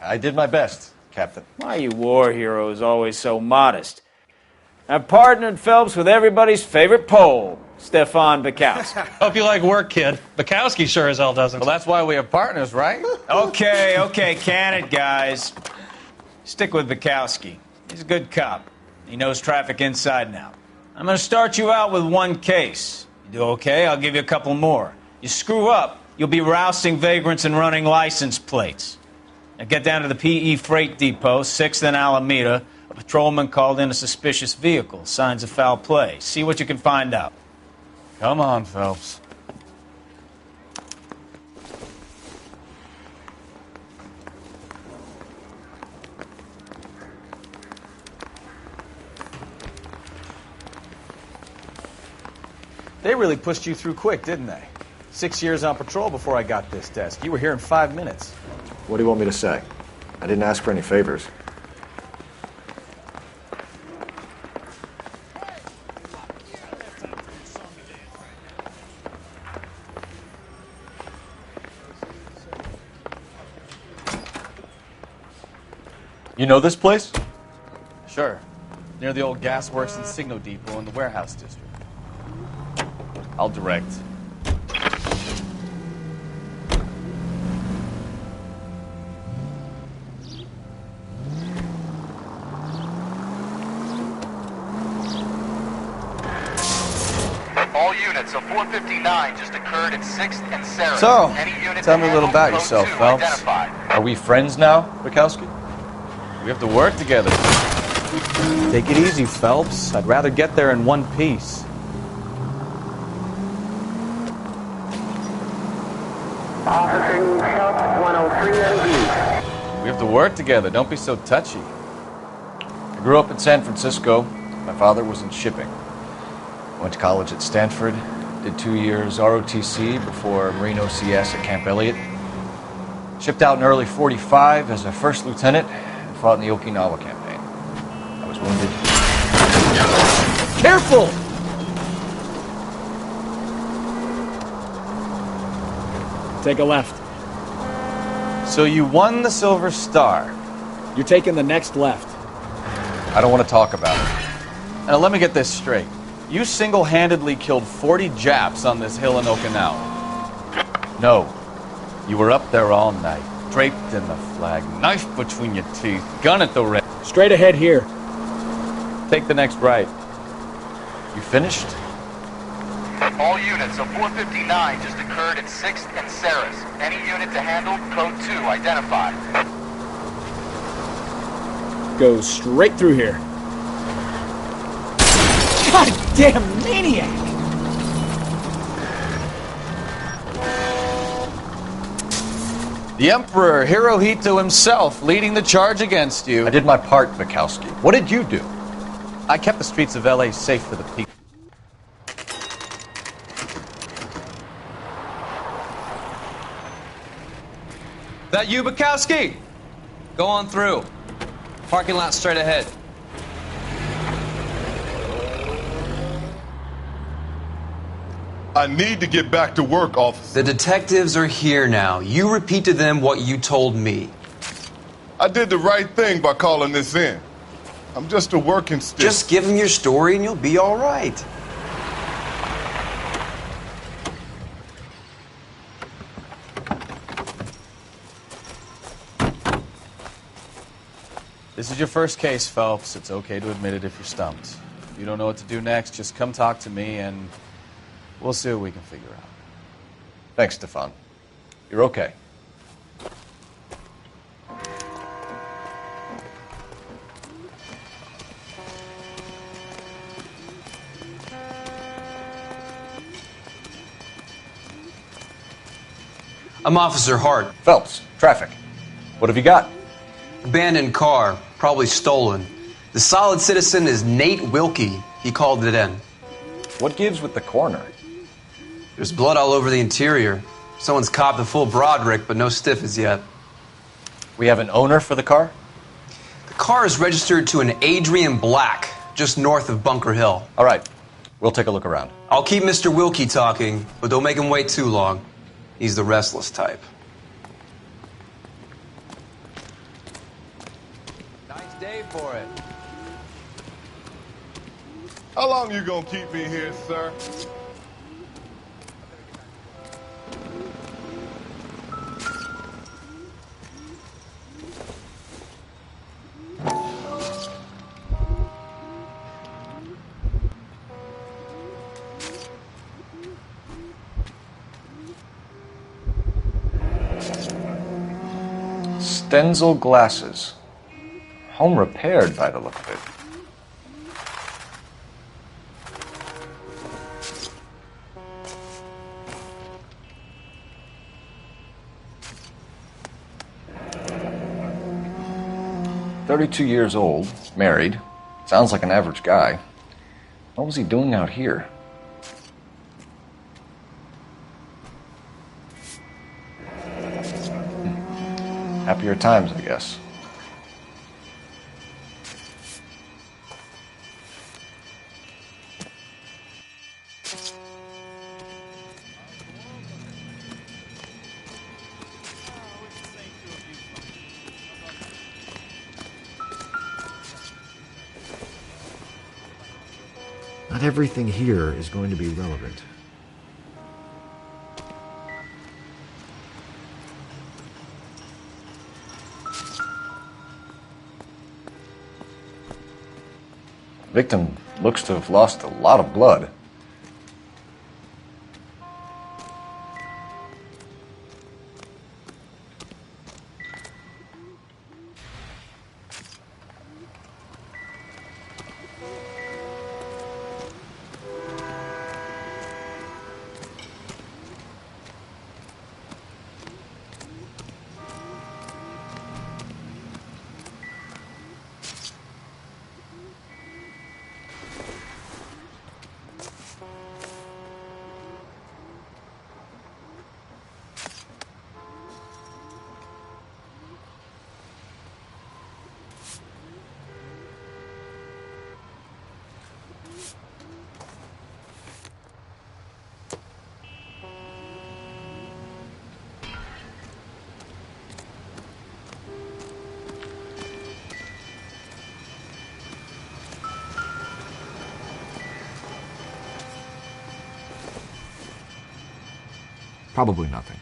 I did my best, Captain. Why you war heroes always so modest? I've partnered Phelps with everybody's favorite Pole, Stefan Burkowski. Hope you like work, kid. Bukowski sure as hell doesn't. Well, that's why we have partners, right? Okay, can it, guys. Stick with Bukowski. He's a good cop. He knows traffic inside and out. I'm going to start you out with 1 case. You do okay, I'll give you a couple more. You screw up, you'll be rousting vagrants and running license plates. Now get down to the PE Freight Depot, 6th and Alameda. A patrolman called in a suspicious vehicle. Signs of foul play. See what you can find out. Come on, Phelps. They really pushed you through quick, didn't they? 6 years on patrol before I got this desk. You were here in 5 minutes. What do you want me to say? I didn't ask for any favors. You know this place? Sure. Near the old gasworks and signal depot in the warehouse district. I'll direct. All units, a 459 just occurred at 6th and Sarah. So, Any units tell me a little about code yourself, 2 Phelps. identified. Are we friends now, Bukowski? We have to work together. Take it easy, Phelps. I'd rather get there in one piece. Officing Phelps 103 at east. We have to work together. Don't be so touchy. I grew up in San Francisco. My father was in shipping. Went to college at Stanford. Did 2 years ROTC before Marine OCS at Camp Elliott. Shipped out in early '45 as a first lieutenant and fought in the Okinawa campaign. I was wounded. Careful! Take a left. So you won the Silver Star. You're taking the next left. I don't want to talk about it. Now let me get this straight. You single-handedly killed 40 Japs on this hill in Okinawa. No. You were up there all night, draped in the flag, knife between your teeth, gun at the ready. Straight ahead here. Take the next right. You finished? All units, a 459 just occurred at 6th and Saris. Any unit to handle, code 2 identified. Go straight through here. Goddamn maniac! The Emperor Hirohito himself leading the charge against you. I did my part, Bukowski. What did you do? I kept the streets of LA safe for the people. That you, Bukowski? Go on through. Parking lot straight ahead. I need to get back to work, officer. The detectives are here now. You repeat to them what you told me. I did the right thing by calling this in. I'm just a working stick. Just give them your story and you'll be all right. This is your first case, Phelps. It's okay to admit it if you're stumped. If you don't know what to do next, just come talk to me and we'll see what we can figure out. Thanks, Stefan. You're okay. I'm Officer Hart. Phelps, traffic. What have you got? Abandoned car, probably stolen. The solid citizen is Nate Wilkie. He called it in. What gives with the coroner? There's blood all over the interior. Someone's copped a full Broderick, but no stiff as yet. We have an owner for the car? The car is registered to an Adrian Black, just north of Bunker Hill. All right. We'll take a look around. I'll keep Mr. Wilkie talking, but don't make him wait too long. He's the restless type. Nice day for it. How long you gonna keep me here, sir? Stenzel glasses. Home repaired by the look of it. "32 years old, married. Sounds like an average guy. What was he doing out here?" Happier times, I guess. Not everything here is going to be relevant. Victim looks to have lost a lot of blood. Probably nothing.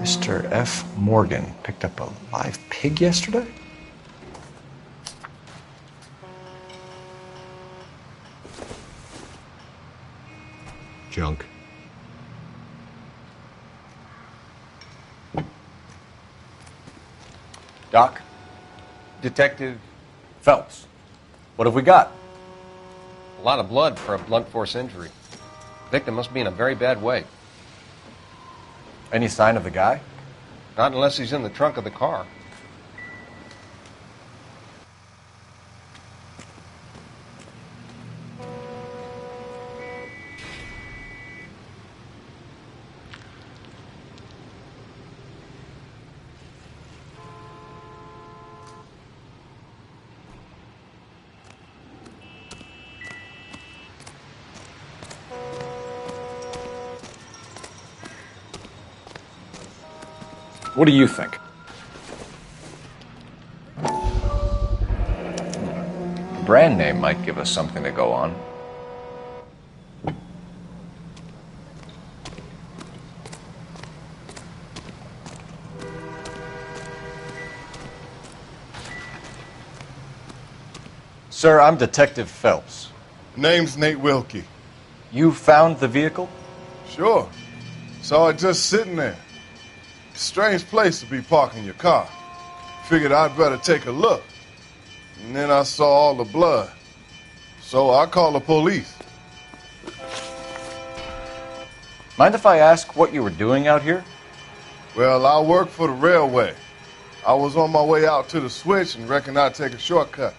Mr. F. Morgan picked up a live pig yesterday? Junk. Doc? Detective Phelps. What have we got? A lot of blood for a blunt force injury. Victim must be in a very bad way. Any sign of the guy? Not unless he's in the trunk of the car. What do you think? The brand name might give us something to go on. Sir, I'm Detective Phelps. Name's Nate Wilkie. You found the vehicle? Sure. Saw it just sitting there. Strange place to be parking your car. Figured I'd better take a look. And then I saw all the blood. So I called the police. Mind if I ask what you were doing out here? Well, I work for the railway. I was on my way out to the switch and reckoned I'd take a shortcut.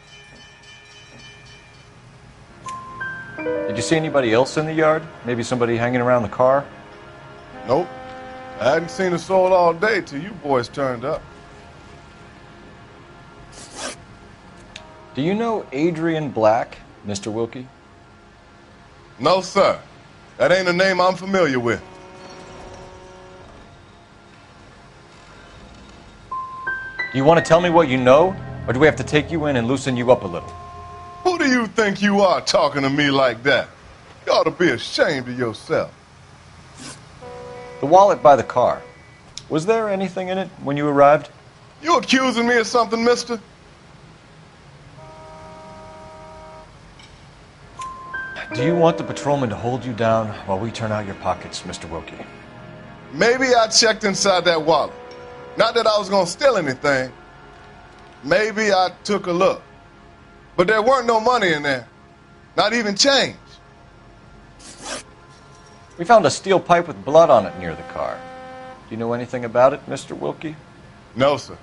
Did you see anybody else in the yard? Maybe somebody hanging around the car? Nope. I hadn't seen a soul all day till you boys turned up. Do you know Adrian Black, Mr. Wilkie? No, sir. That ain't a name I'm familiar with. Do you want to tell me what you know, or do we have to take you in and loosen you up a little? Who do you think you are talking to me like that? You ought to be ashamed of yourself. The wallet by the car. Was there anything in it when you arrived? You accusing me of something, mister? Do you want the patrolman to hold you down while we turn out your pockets, Mr. Wilkie? Maybe I checked inside that wallet. Not that I was going to steal anything. Maybe I took a look. But there weren't no money in there. Not even change. We found a steel pipe with blood on it near the car. Do you know anything about it, Mr. Wilkie? No, sir.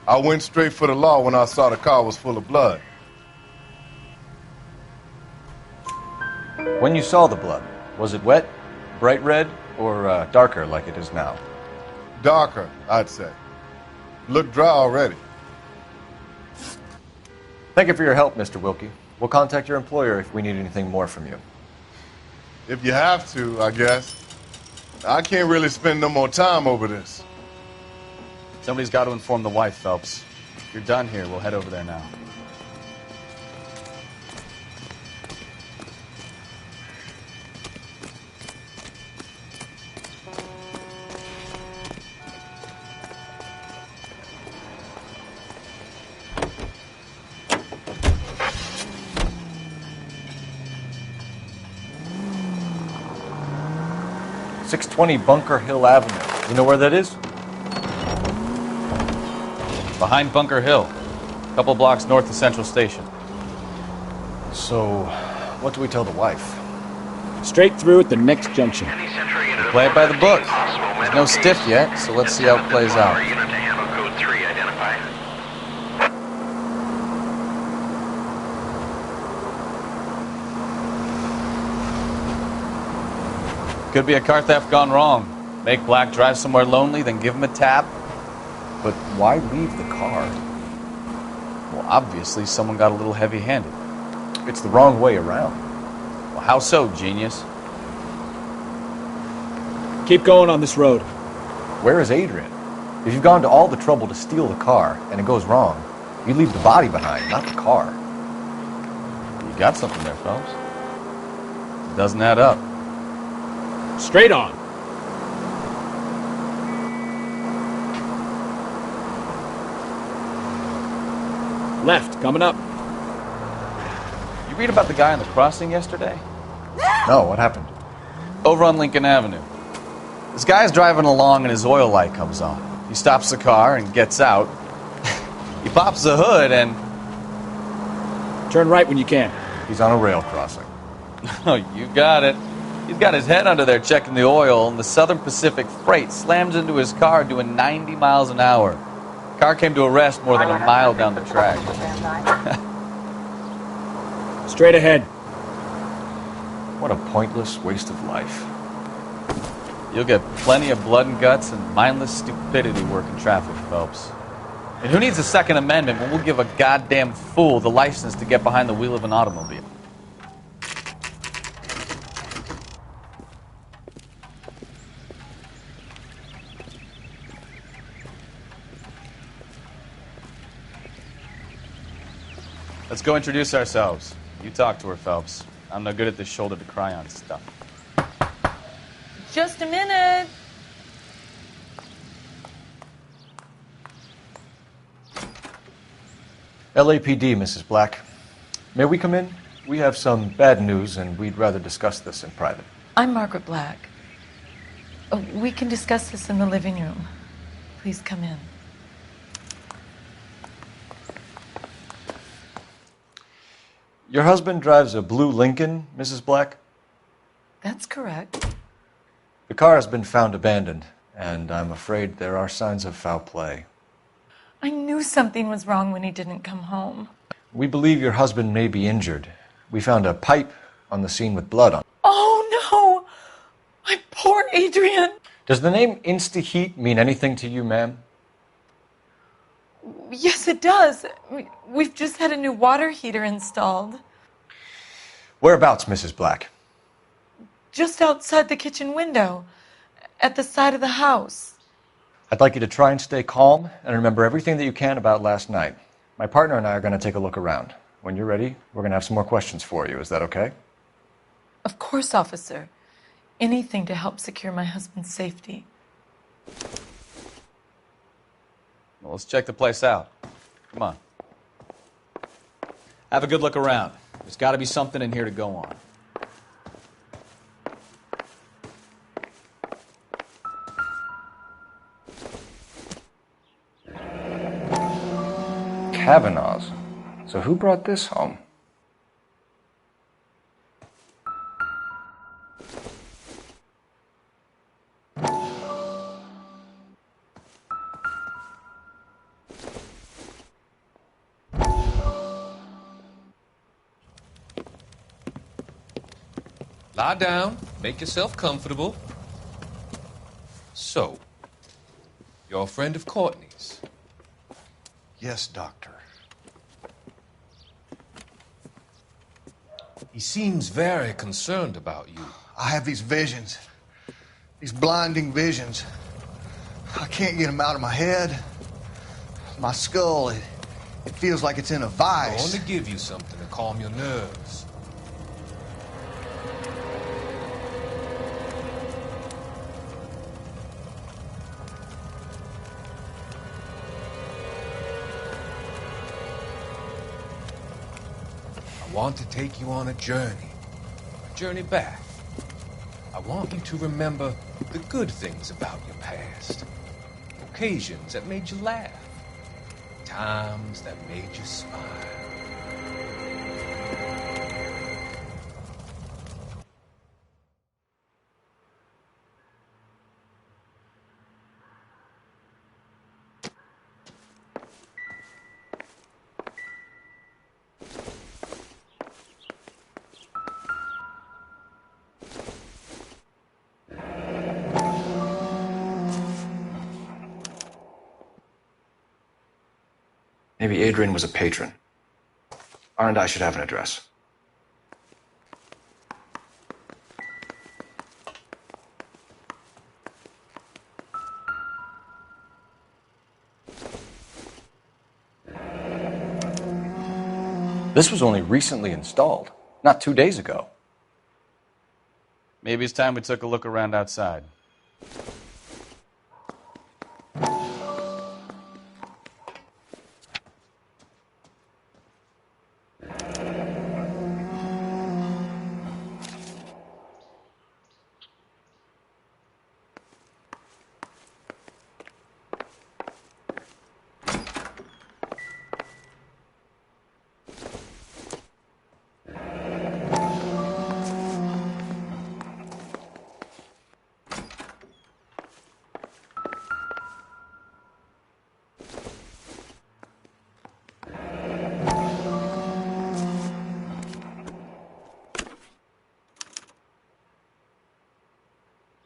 I went straight for the law when I saw the car was full of blood. When you saw the blood, was it wet, bright red, or darker like it is now? Darker, I'd say. Looked dry already. Thank you for your help, Mr. Wilkie. We'll contact your employer if we need anything more from you. If you have to, I guess. I can't really spend no more time over this. Somebody's got to inform the wife, Phelps. If you're done here, we'll head over there now. .620 Bunker Hill Avenue. You know where that is? Behind Bunker Hill, a couple blocks north of Central Station. So, what do we tell the wife? Straight through at the next junction. Play it by the book. There's no stiff yet, so let's see how it plays out. Could be a car theft gone wrong. Make Black drive somewhere lonely, then give him a tap. But why leave the car? Well, obviously someone got a little heavy-handed. It's the wrong way around. Well, how so, genius? Keep going on this road. Where is Adrian? If you've gone to all the trouble to steal the car and it goes wrong, you leave the body behind, not the car. You got something there, Phelps. It doesn't add up. Straight on. Left, coming up. You read about the guy on the crossing yesterday? No, what happened? Over on Lincoln Avenue. This guy's driving along and his oil light comes on. He stops the car and gets out. He pops the hood and... Turn right when you can. He's on a rail crossing. Oh, you got it. He's got his head under there checking the oil, and the Southern Pacific Freight slams into his car doing 90 miles an hour. The car came to a rest more than a mile down the track. Straight ahead. What a pointless waste of life. You'll get plenty of blood and guts and mindless stupidity working traffic, Phelps. And who needs a Second Amendment when we'll give a goddamn fool the license to get behind the wheel of an automobile? Let's go introduce ourselves. You talk to her, Phelps. I'm no good at this shoulder to cry on stuff. Just a minute. LAPD, Mrs. Black. May we come in? We have some bad news, and we'd rather discuss this in private. I'm Margaret Black. We can discuss this in the living room. Please come in. Your husband drives a blue Lincoln, Mrs. Black? That's correct. The car has been found abandoned, and I'm afraid there are signs of foul play. I knew something was wrong when he didn't come home. We believe your husband may be injured. We found a pipe on the scene with blood on it. Oh, no! My poor Adrian! Does the name Insta-Heat mean anything to you, ma'am? Yes, it does. We've just had a new water heater installed. Whereabouts, Mrs. Black? Just outside the kitchen window, at the side of the house. I'd like you to try and stay calm and remember everything that you can about last night. My partner and I are going to take a look around. When you're ready, we're going to have some more questions for you. Is that okay? Of course, officer. Anything to help secure my husband's safety. Well, let's check the place out. Come on. Have a good look around. There's got to be something in here to go on. Kavanaugh's. So who brought this home? Lie down, make yourself comfortable. So, you're a friend of Courtney's? Yes, Doctor. He seems very concerned about you. I have these visions. These blinding visions. I can't get them out of my head. My skull, it feels like it's in a vice. I want to give you something to calm your nerves. I want to take you on a journey back. I want you to remember the good things about your past, occasions that made you laugh, times that made you smile. Maybe Adrian was a patron. R&I should have an address. This was only recently installed, not 2 days ago. Maybe it's time we took a look around outside.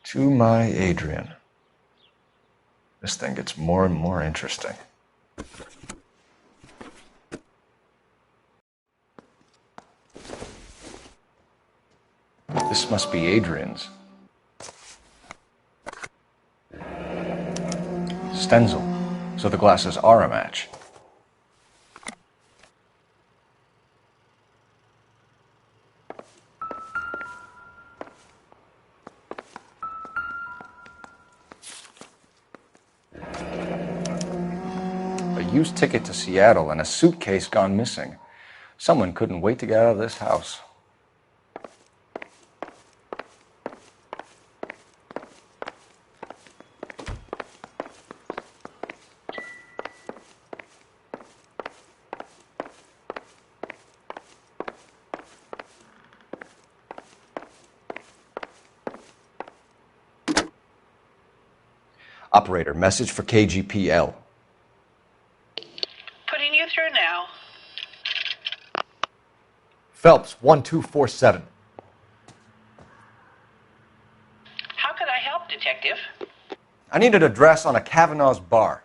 To my Adrian. This thing gets more and more interesting. This must be Adrian's. Stencil, so the glasses are a match. A used ticket to Seattle and a suitcase gone missing. Someone couldn't wait to get out of this house. Operator, message for KGPL. Putting you through now. Phelps, 1247. How could I help, Detective? I need an address on a Kavanaugh's bar.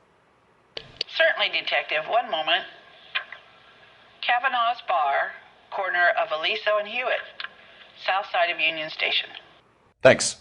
Certainly, Detective. One moment. Kavanaugh's Bar, corner of Aliso and Hewitt, south side of Union Station. Thanks.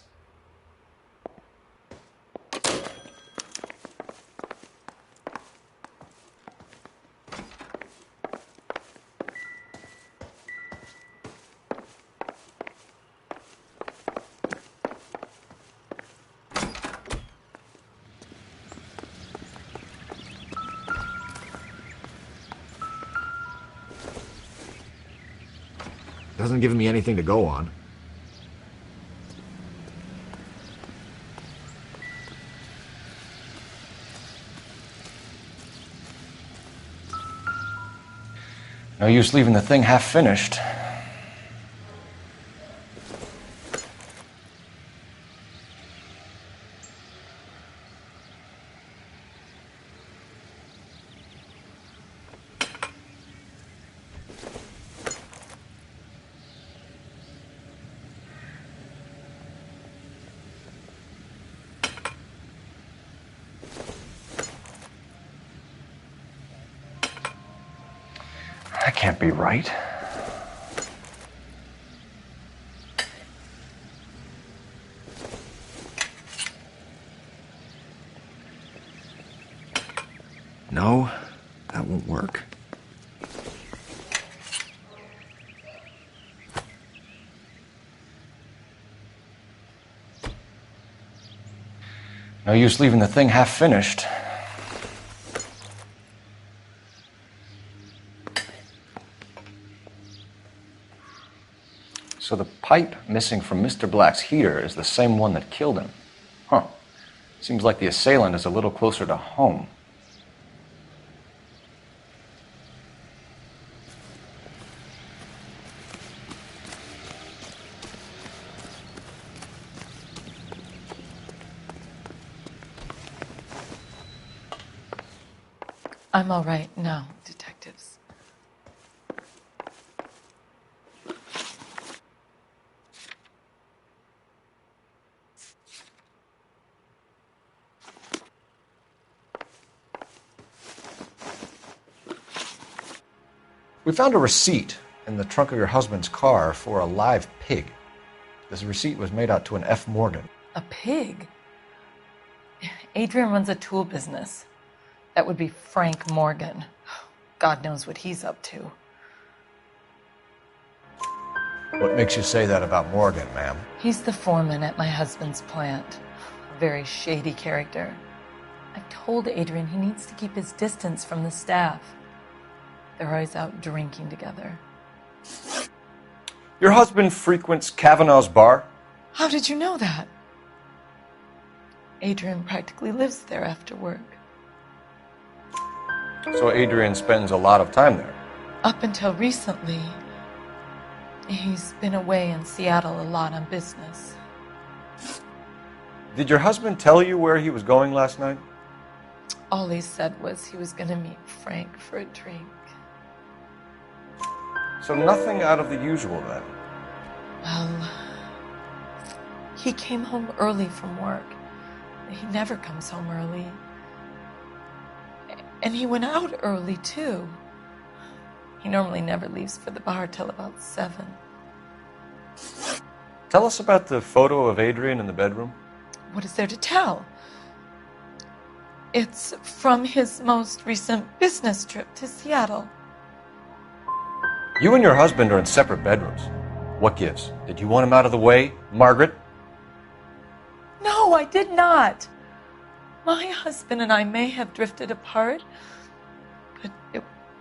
Doesn't give me anything to go on. No use leaving the thing half finished. That can't be right. No, that won't work. No use leaving the thing half finished. So the pipe missing from Mr. Black's heater is the same one that killed him. Huh. Seems like the assailant is a little closer to home. I'm all right now, detectives. We found a receipt in the trunk of your husband's car for a live pig. This receipt was made out to an F. Morgan. A pig? Adrian runs a tool business. That would be Frank Morgan. God knows what he's up to. What makes you say that about Morgan, ma'am? He's the foreman at my husband's plant. A very shady character. I've told Adrian he needs to keep his distance from the staff. They're always out drinking together. Your husband frequents Kavanaugh's bar? How did you know that? Adrian practically lives there after work. So Adrian spends a lot of time there? Up until recently, he's been away in Seattle a lot on business. Did your husband tell you where he was going last night? All he said was he was going to meet Frank for a drink. So nothing out of the usual then? Well, he came home early from work. He never comes home early. And he went out early, too. He normally never leaves for the bar till about 7. Tell us about the photo of Adrian in the bedroom. What is there to tell? It's from his most recent business trip to Seattle. You and your husband are in separate bedrooms. What gives? Did you want him out of the way, Margaret? No, I did not. My husband and I may have drifted apart, but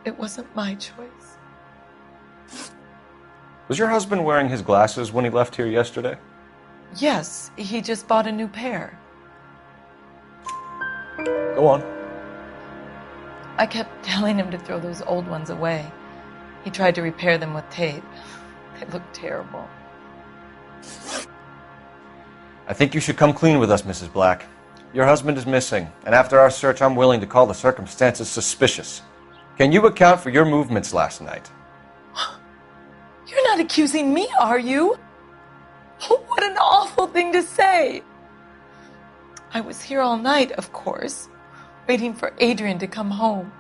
it wasn't my choice. Was your husband wearing his glasses when he left here yesterday? Yes, he just bought a new pair. Go on. I kept telling him to throw those old ones away. He tried to repair them with tape. They looked terrible. I think you should come clean with us, Mrs. Black. Your husband is missing, and after our search, I'm willing to call the circumstances suspicious. Can you account for your movements last night? You're not accusing me, are you? What an awful thing to say. I was here all night, of course, waiting for Adrian to come home.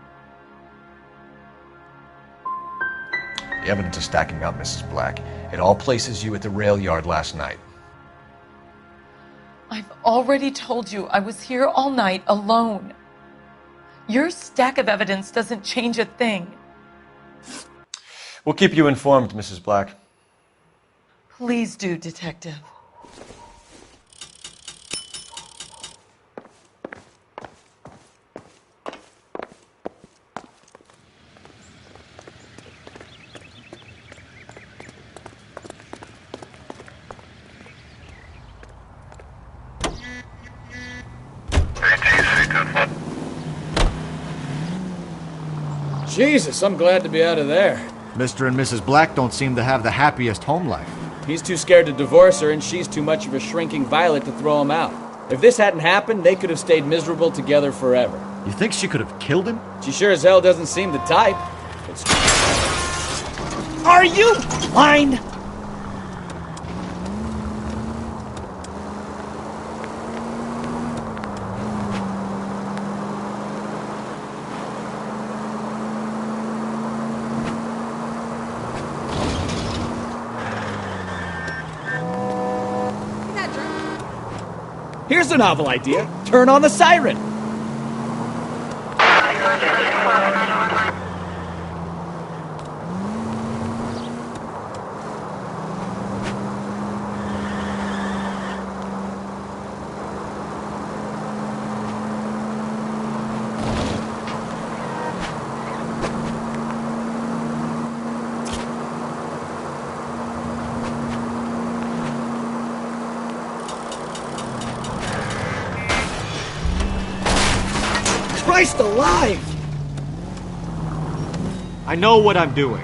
The evidence is stacking up, Mrs. Black. It all places you at the rail yard last night. I've already told you I was here all night alone. Your stack of evidence doesn't change a thing. We'll keep you informed, Mrs. Black. Please do, Detective. Jesus, I'm glad to be out of there. Mr. and Mrs. Black don't seem to have the happiest home life. He's too scared to divorce her, and she's too much of a shrinking violet to throw him out. If this hadn't happened, they could have stayed miserable together forever. You think she could have killed him? She sure as hell doesn't seem the type. Are you blind? Here's a novel idea. Turn on the siren. Christ alive! I know what I'm doing.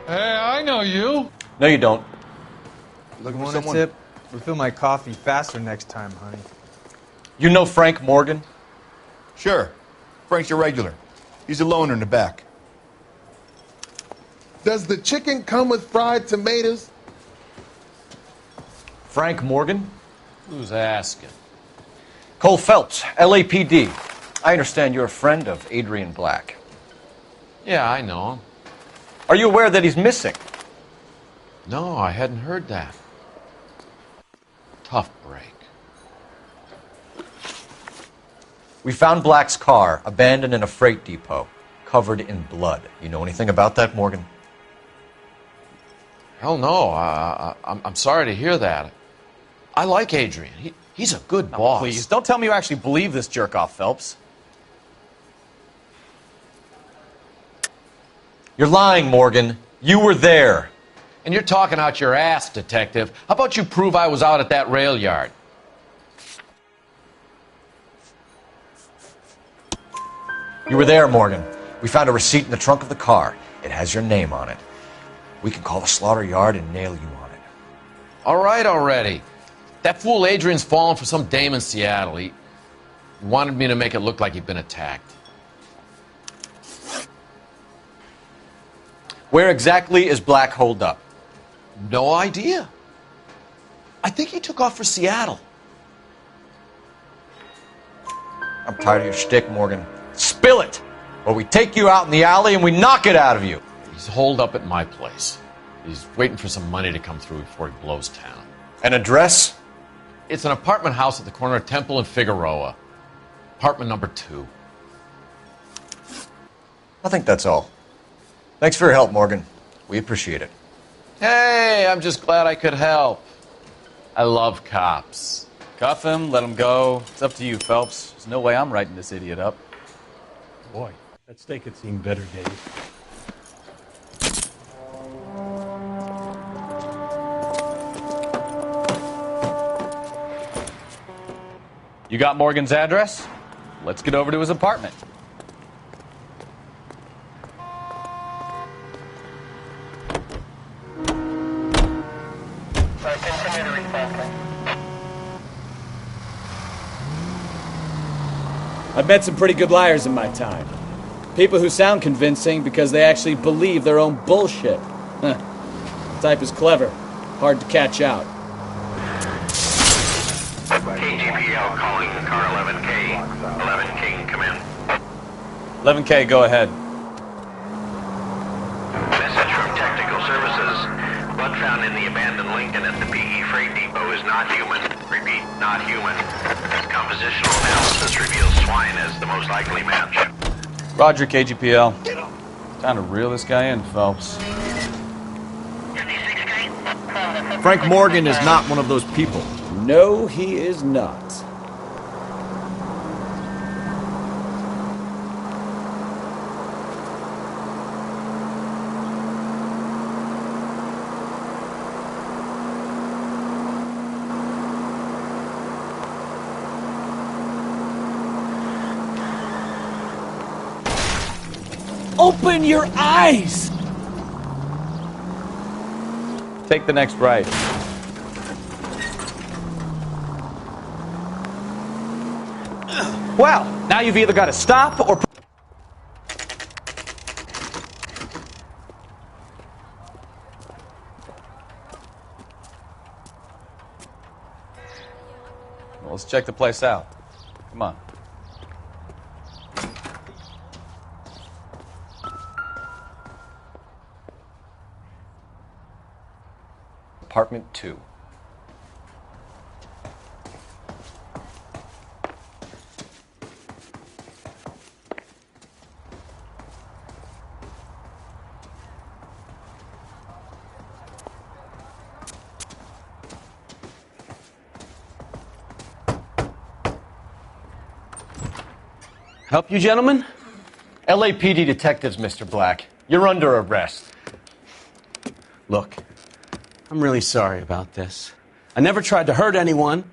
Hey, I know you. No, you don't. Looking Want a tip? Refill my coffee faster next time, honey. You know Frank Morgan? Sure. Frank's your regular. He's a loner in the back. Does the chicken come with fried tomatoes? Frank Morgan? Who's asking? Cole Phelps, LAPD. I understand you're a friend of Adrian Black. Yeah, I know him. Are you aware that he's missing? No, I hadn't heard that. Tough break. We found Black's car abandoned in a freight depot, covered in blood. You know anything about that, Morgan? Hell no. I'm sorry to hear that. I like Adrian. He's a good boss. Please, don't tell me you actually believe this jerk-off, Phelps. You're lying, Morgan. You were there. And you're talking out your ass, detective. How about you prove I was out at that rail yard? You were there, Morgan. We found a receipt in the trunk of the car. It has your name on it. We can call the slaughter yard and nail you on it. All right already. That fool Adrian's fallen for some dame in Seattle. He wanted me to make it look like he'd been attacked. Where exactly is Black holed up? No idea. I think he took off for Seattle. I'm tired of your shtick, Morgan. Spill it! Or we take you out in the alley and we knock it out of you. He's holed up at my place. He's waiting for some money to come through before he blows town. An address? It's an apartment house at the corner of Temple and Figueroa. Apartment number 2. I think that's all. Thanks for your help, Morgan. We appreciate it. Hey, I'm just glad I could help. I love cops. Cuff him, let him go. It's up to you, Phelps. There's no way I'm writing this idiot up. Boy, that steak had seen better days. You got Morgan's address? Let's get over to his apartment. I've met some pretty good liars in my time. People who sound convincing because they actually believe their own bullshit. The type is clever, hard to catch out. KGPL calling car 11K. 11K, come in. 11K, go ahead. Message from Technical Services. Blood found in the abandoned Lincoln at the PE Freight Depot is not human. Repeat, not human. Compositional analysis reveals swine as the most likely match. Roger, KGPL. Time to reel this guy in, Phelps. Frank Morgan is not one of those people. No, he is not. Open your eyes! Take the next right. Well, now you've either got to stop or... Well, let's check the place out. Come on. Apartment 2. Help you, gentlemen? LAPD detectives, Mr. Black. You're under arrest. Look, I'm really sorry about this. I never tried to hurt anyone.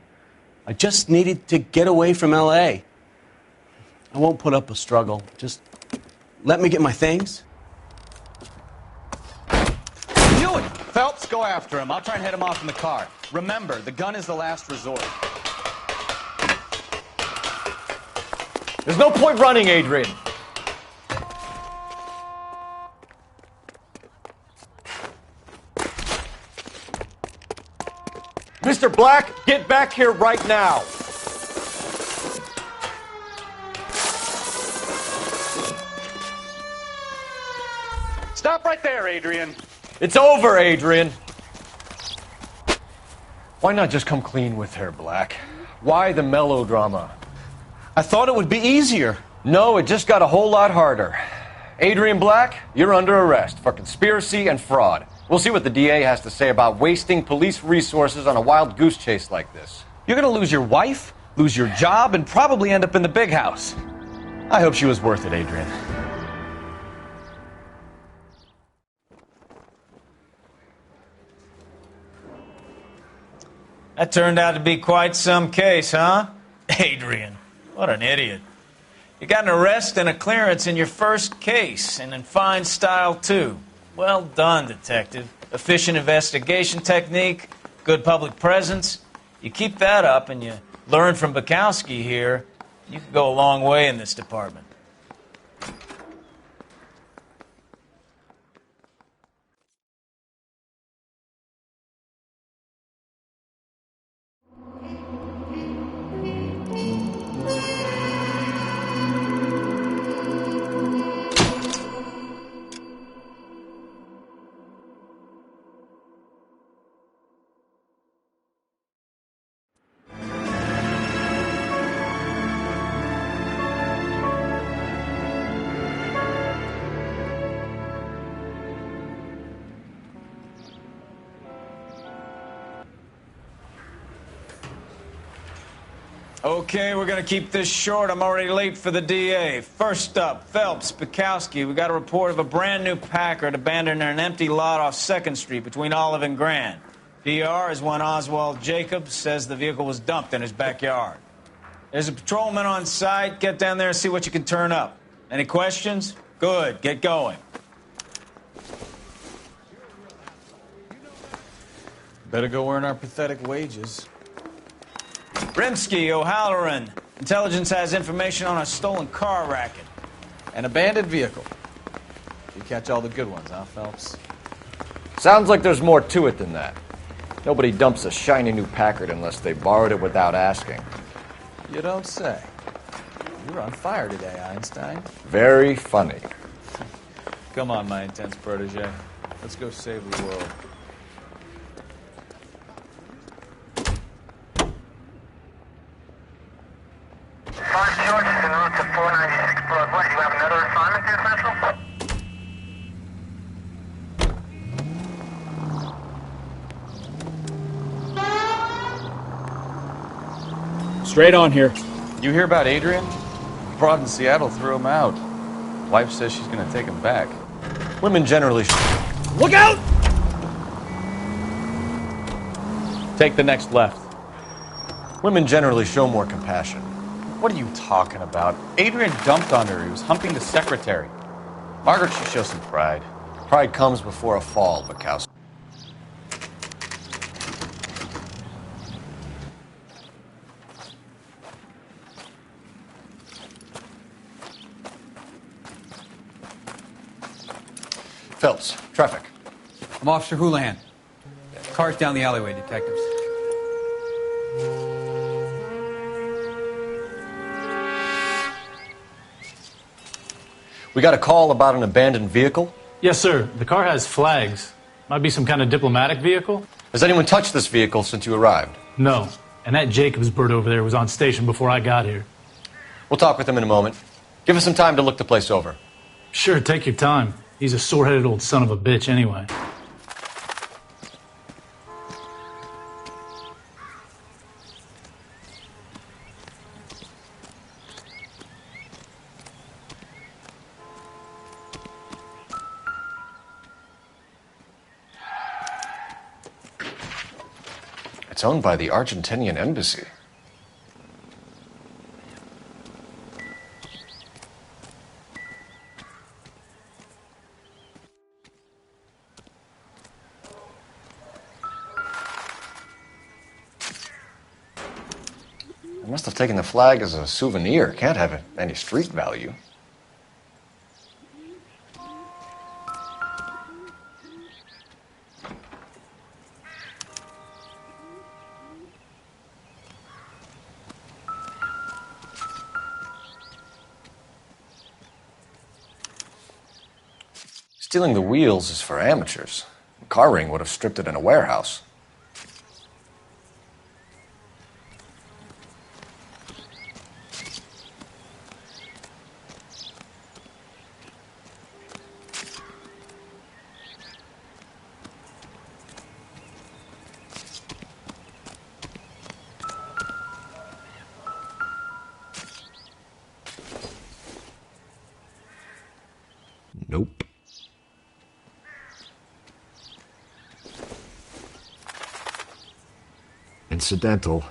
I just needed to get away from LA. I won't put up a struggle. Just let me get my things. Do it! Phelps, go after him. I'll try and head him off in the car. Remember, the gun is the last resort. There's no point running, Adrian. Mr. Black, get back here right now. Get there, Adrian. It's over, Adrian. Why not just come clean with her, Black? Why the melodrama? I thought it would be easier. No, it just got a whole lot harder. Adrian Black, you're under arrest for conspiracy and fraud. We'll see what the DA has to say about wasting police resources on a wild goose chase like this. You're gonna lose your wife, lose your job, and probably end up in the big house. I hope she was worth it, Adrian. That turned out to be quite some case, huh? Adrian, what an idiot. You got an arrest and a clearance in your first case, and in fine style, too. Well done, detective. Efficient investigation technique, good public presence. You keep that up and you learn from Bukowski here, you could go a long way in this department. Okay, we're going to keep this short. I'm already late for the DA. First up, Phelps, Bukowski. We got a report of a brand new Packard abandoned in an empty lot off 2nd Street between Olive and Grand. PR is one Oswald Jacobs says the vehicle was dumped in his backyard. There's a patrolman on site. Get down there and see what you can turn up. Any questions? Good. Get going. Better go earn our pathetic wages. Rimsky, O'Halloran. Intelligence has information on a stolen car racket. An abandoned vehicle. You catch all the good ones, huh, Phelps? Sounds like there's more to it than that. Nobody dumps a shiny new Packard unless they borrowed it without asking. You don't say. You're on fire today, Einstein. Very funny. Come on, my intense protege. Let's go save the world. Sergeant George is en route to 496 Broadway. Do you have another assignment there, Central? Straight on here. You hear about Adrian? Broad in Seattle threw him out. Wife says she's going to take him back. Women generally... Look out! Take the next left. Women generally show more compassion. What are you talking about? Adrian dumped on her. He was humping the secretary. Margaret should show some pride. Pride comes before a fall, Bukowski. Phelps, traffic. I'm Officer Houlihan. Car's down the alleyway, detectives. We got a call about an abandoned vehicle? Yes, sir. The car has flags. Might be some kind of diplomatic vehicle. Has anyone touched this vehicle since you arrived? No. And that Jacobs bird over there was on station before I got here. We'll talk with him in a moment. Give us some time to look the place over. Sure, take your time. He's a sore-headed old son of a bitch anyway. It's owned by the Argentinian embassy. They must have taken the flag as a souvenir. Can't have any street value. Stealing the wheels is for amateurs. A car ring would have stripped it in a warehouse. Nope. Incidental.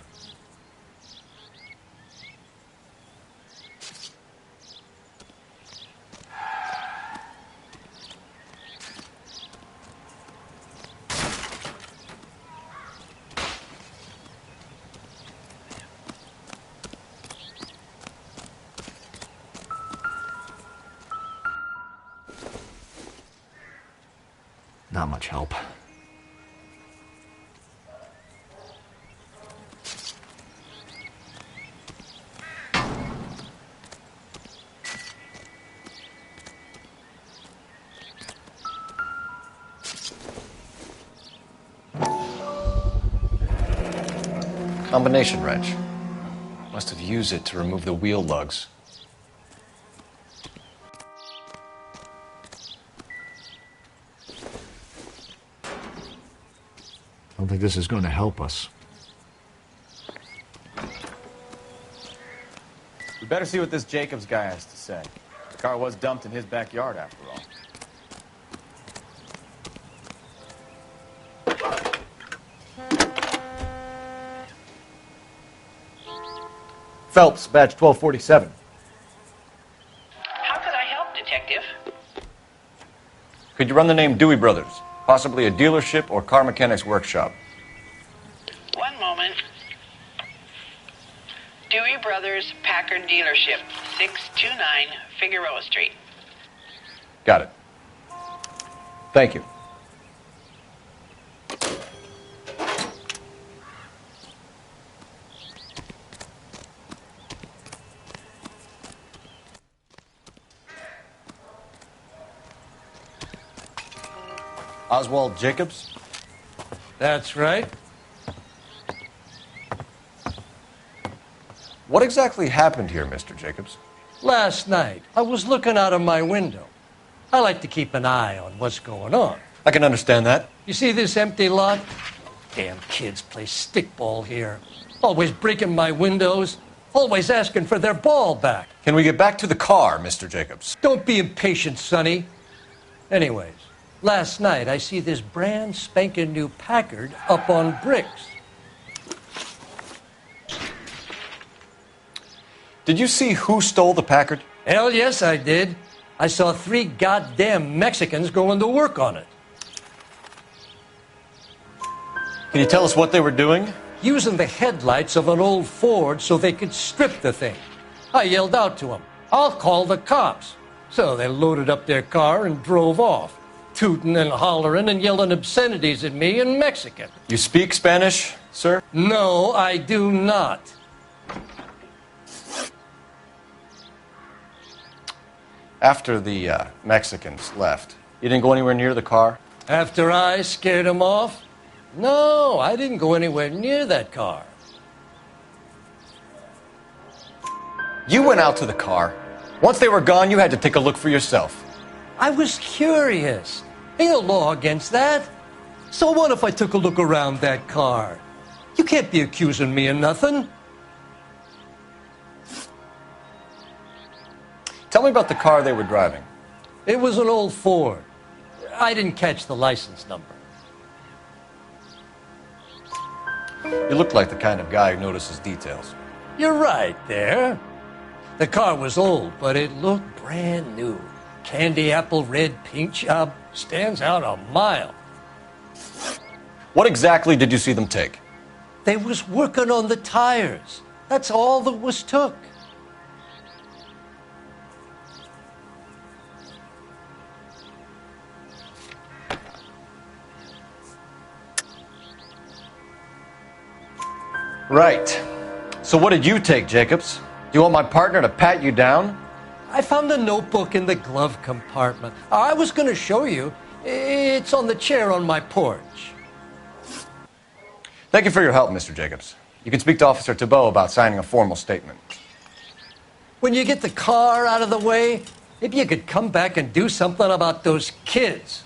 Not much help. Combination wrench. Must have used it to remove the wheel lugs. I don't think this is going to help us. We better see what this Jacobs guy has to say. The car was dumped in his backyard, after all. Phelps, badge 1247. How could I help, Detective? Could you run the name Dewey Brothers? Possibly a dealership or car mechanics workshop. One moment. Dewey Brothers Packard Dealership, 629 Figueroa Street. Got it. Thank you. Oswald Jacobs? That's right. What exactly happened here, Mr. Jacobs? Last night, I was looking out of my window. I like to keep an eye on what's going on. I can understand that. You see this empty lot? Damn kids play stickball here. Always breaking my windows. Always asking for their ball back. Can we get back to the car, Mr. Jacobs? Don't be impatient, Sonny. Anyways, last night I see this brand spanking new Packard up on bricks. Did you see who stole the Packard? Hell yes, I did. I saw 3 goddamn Mexicans going to work on it. Can you tell us what they were doing? Using the headlights of an old Ford so they could strip the thing. I yelled out to them, "I'll call the cops." So they loaded up their car and drove off, tooting and hollering and yelling obscenities at me in Mexican. You speak Spanish, sir? No, I do not. After the Mexicans left, you didn't go anywhere near the car? After I scared them off? No, I didn't go anywhere near that car. You went out to the car. Once they were gone, you had to take a look for yourself. I was curious. Ain't no law against that. So what if I took a look around that car? You can't be accusing me of nothing. Tell me about the car they were driving. It was an old Ford. I didn't catch the license number. You look like the kind of guy who notices details. You're right there. The car was old, but it looked brand new. Candy apple red paint job stands out a mile. What exactly did you see them take? They was working on the tires. That's all that was took. Right. So what did you take, Jacobs? Do you want my partner to pat you down? I found a notebook in the glove compartment. I was going to show you. It's on the chair on my porch. Thank you for your help, Mr. Jacobs. You can speak to Officer Thibault about signing a formal statement. When you get the car out of the way, maybe you could come back and do something about those kids.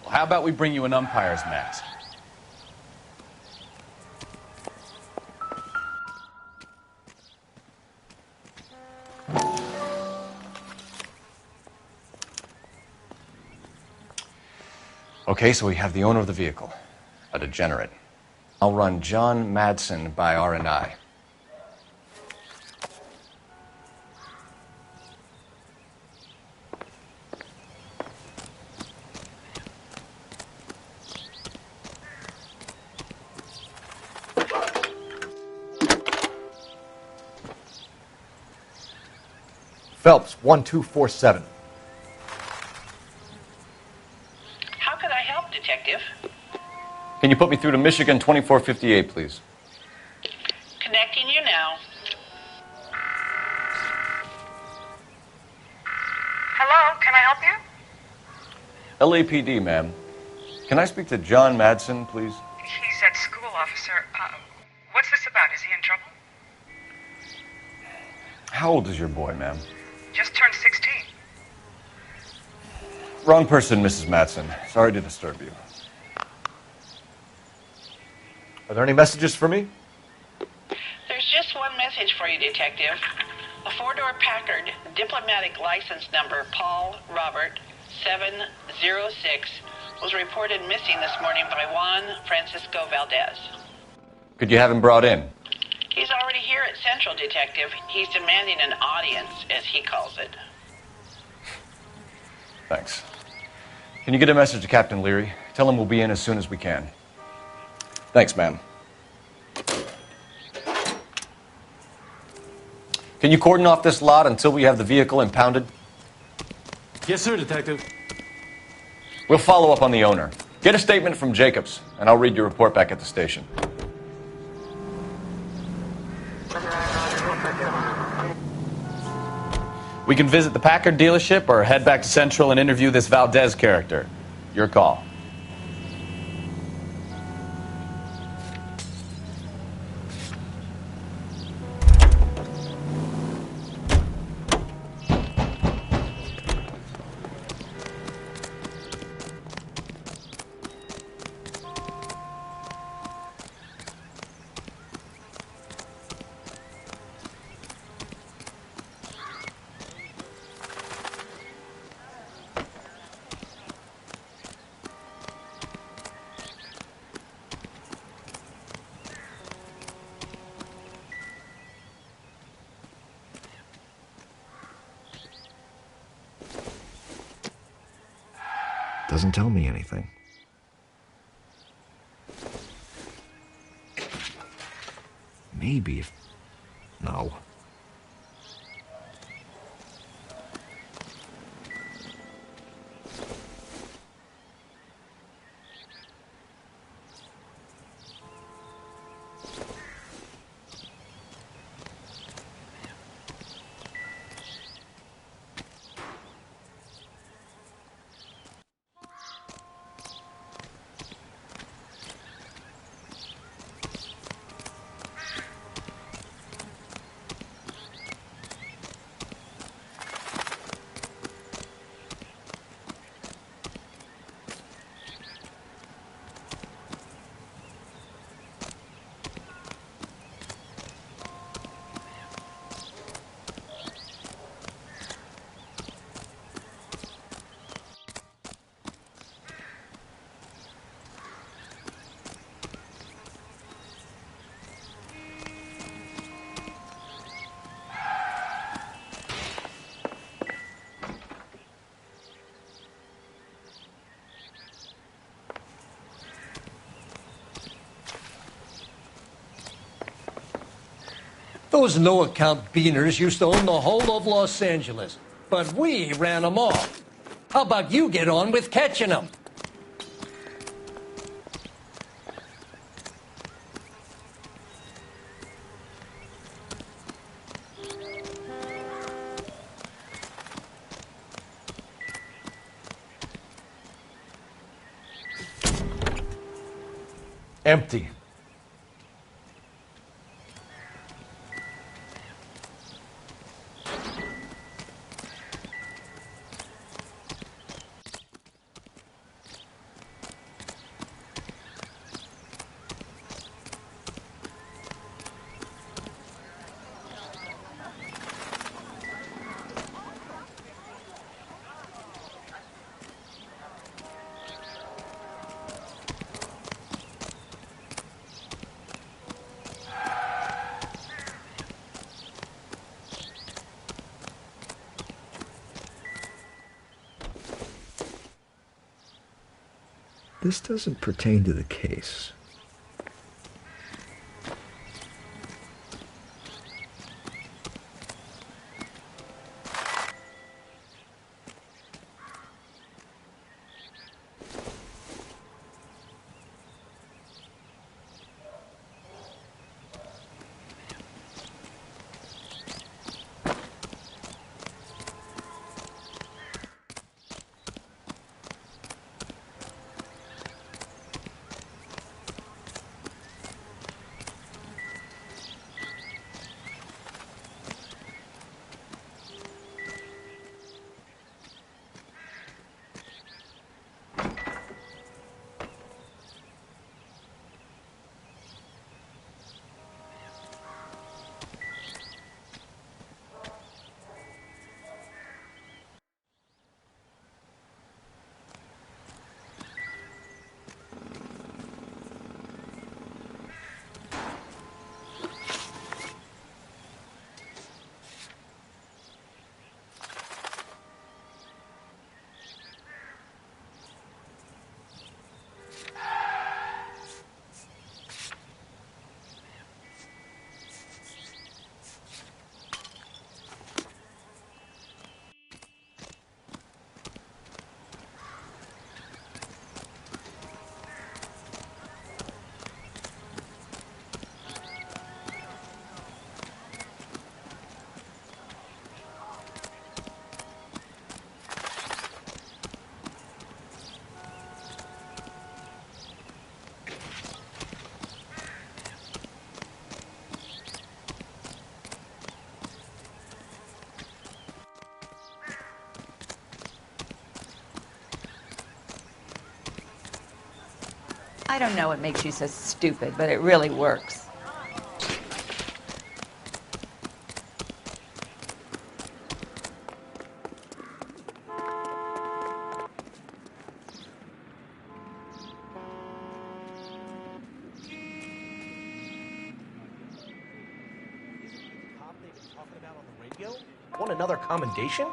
Well, how about we bring you an umpire's mask? Okay, so we have the owner of the vehicle, a degenerate. I'll run John Madsen by R&I. Phelps, 1247. How could I help, Detective? Can you put me through to Michigan 2458, please? Connecting you now. Hello, can I help you? LAPD, ma'am. Can I speak to John Madsen, please? He's at school, officer. What's this about? Is he in trouble? How old is your boy, ma'am? Just turned 16. Wrong person, Mrs. Madsen. Sorry to disturb you. Are there any messages for me? There's just one message for you, Detective. A four-door Packard, diplomatic license number Paul Robert 706, was reported missing this morning by Juan Francisco Valdez. Could you have him brought in? He's already here at Central, Detective. He's demanding an audience, as he calls it. Thanks. Can you get a message to Captain Leary? Tell him we'll be in as soon as we can. Thanks, ma'am. Can you cordon off this lot until we have the vehicle impounded? Yes, sir, Detective. We'll follow up on the owner. Get a statement from Jacobs, and I'll read your report back at the station. We can visit the Packard dealership or head back to Central and interview this Valdez character. Your call. Doesn't tell me anything. Maybe if... No. Those no-account beaners used to own the whole of Los Angeles, but we ran them off. How about you get on with catching them? Empty. This doesn't pertain to the case. I don't know what makes you so stupid, but it really works. Want another commendation?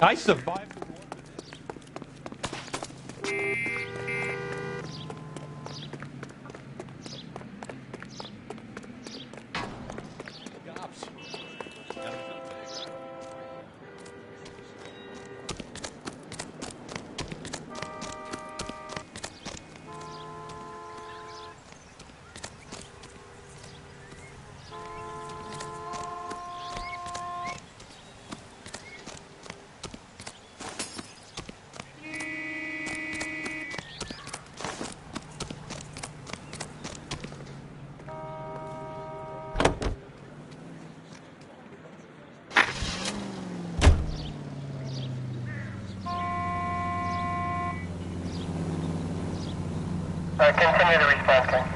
I survived. Continue to respond, sir.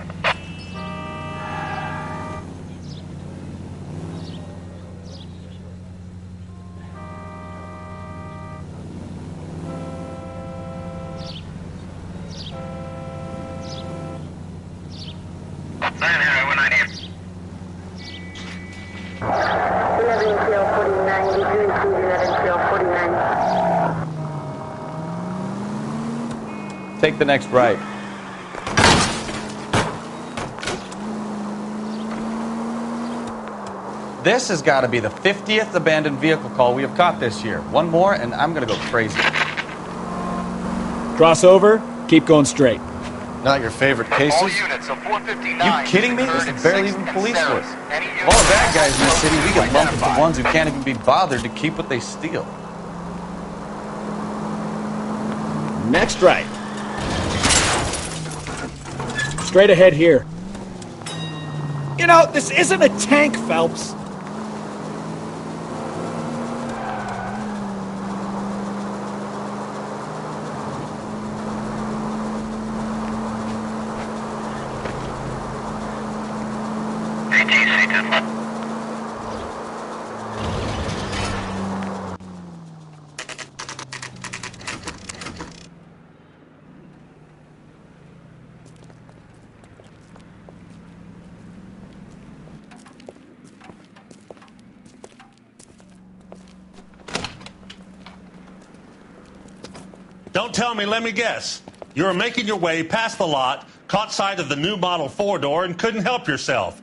take the next right. This has got to be the 50th abandoned vehicle call we have caught this year. One more, and I'm going to go crazy. Cross over, keep going straight. Not your favorite cases? All units of 459. You kidding me? This is barely even police work. All the bad guys in the city, we get lumped with the ones who can't even be bothered to keep what they steal. Next right. Straight ahead here. You know, this isn't a tank, Phelps. Don't tell me, let me guess. You were making your way past the lot, caught sight of the new model four-door, and couldn't help yourself.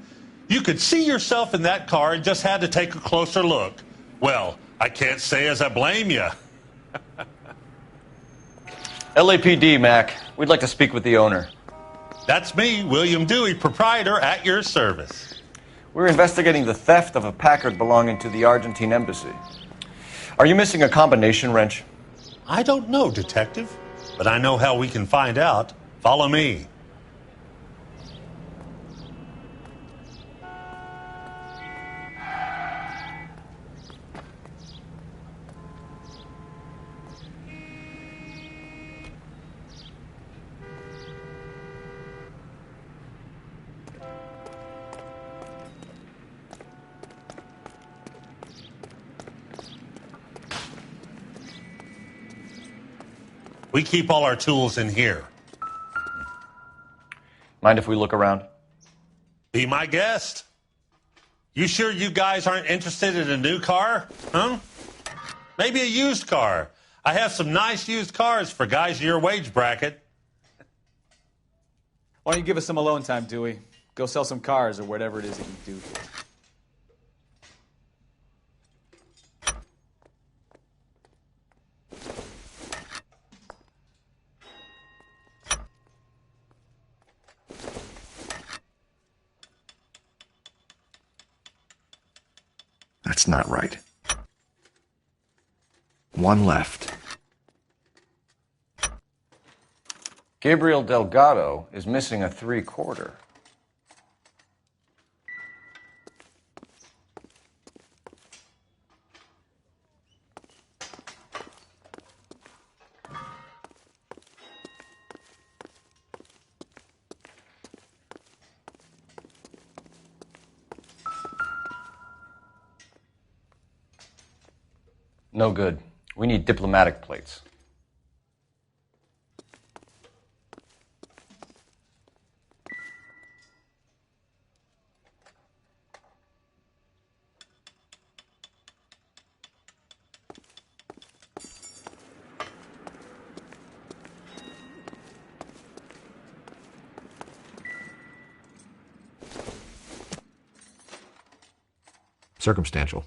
You could see yourself in that car and just had to take a closer look. Well, I can't say as I blame you. LAPD, Mac. We'd like to speak with the owner. That's me, William Dewey, proprietor, at your service. We're investigating the theft of a Packard belonging to the Argentine embassy. Are you missing a combination wrench? I don't know, Detective, but I know how we can find out. Follow me. We keep all our tools in here. Mind if we look around? Be my guest. You sure you guys aren't interested in a new car? Huh? Maybe a used car. I have some nice used cars for guys in your wage bracket. Why don't you give us some alone time, Dewey? Go sell some cars or whatever it is that you do. That's not right. One left. Gabriel Delgado is missing a 3/4. No good. We need diplomatic plates. Circumstantial.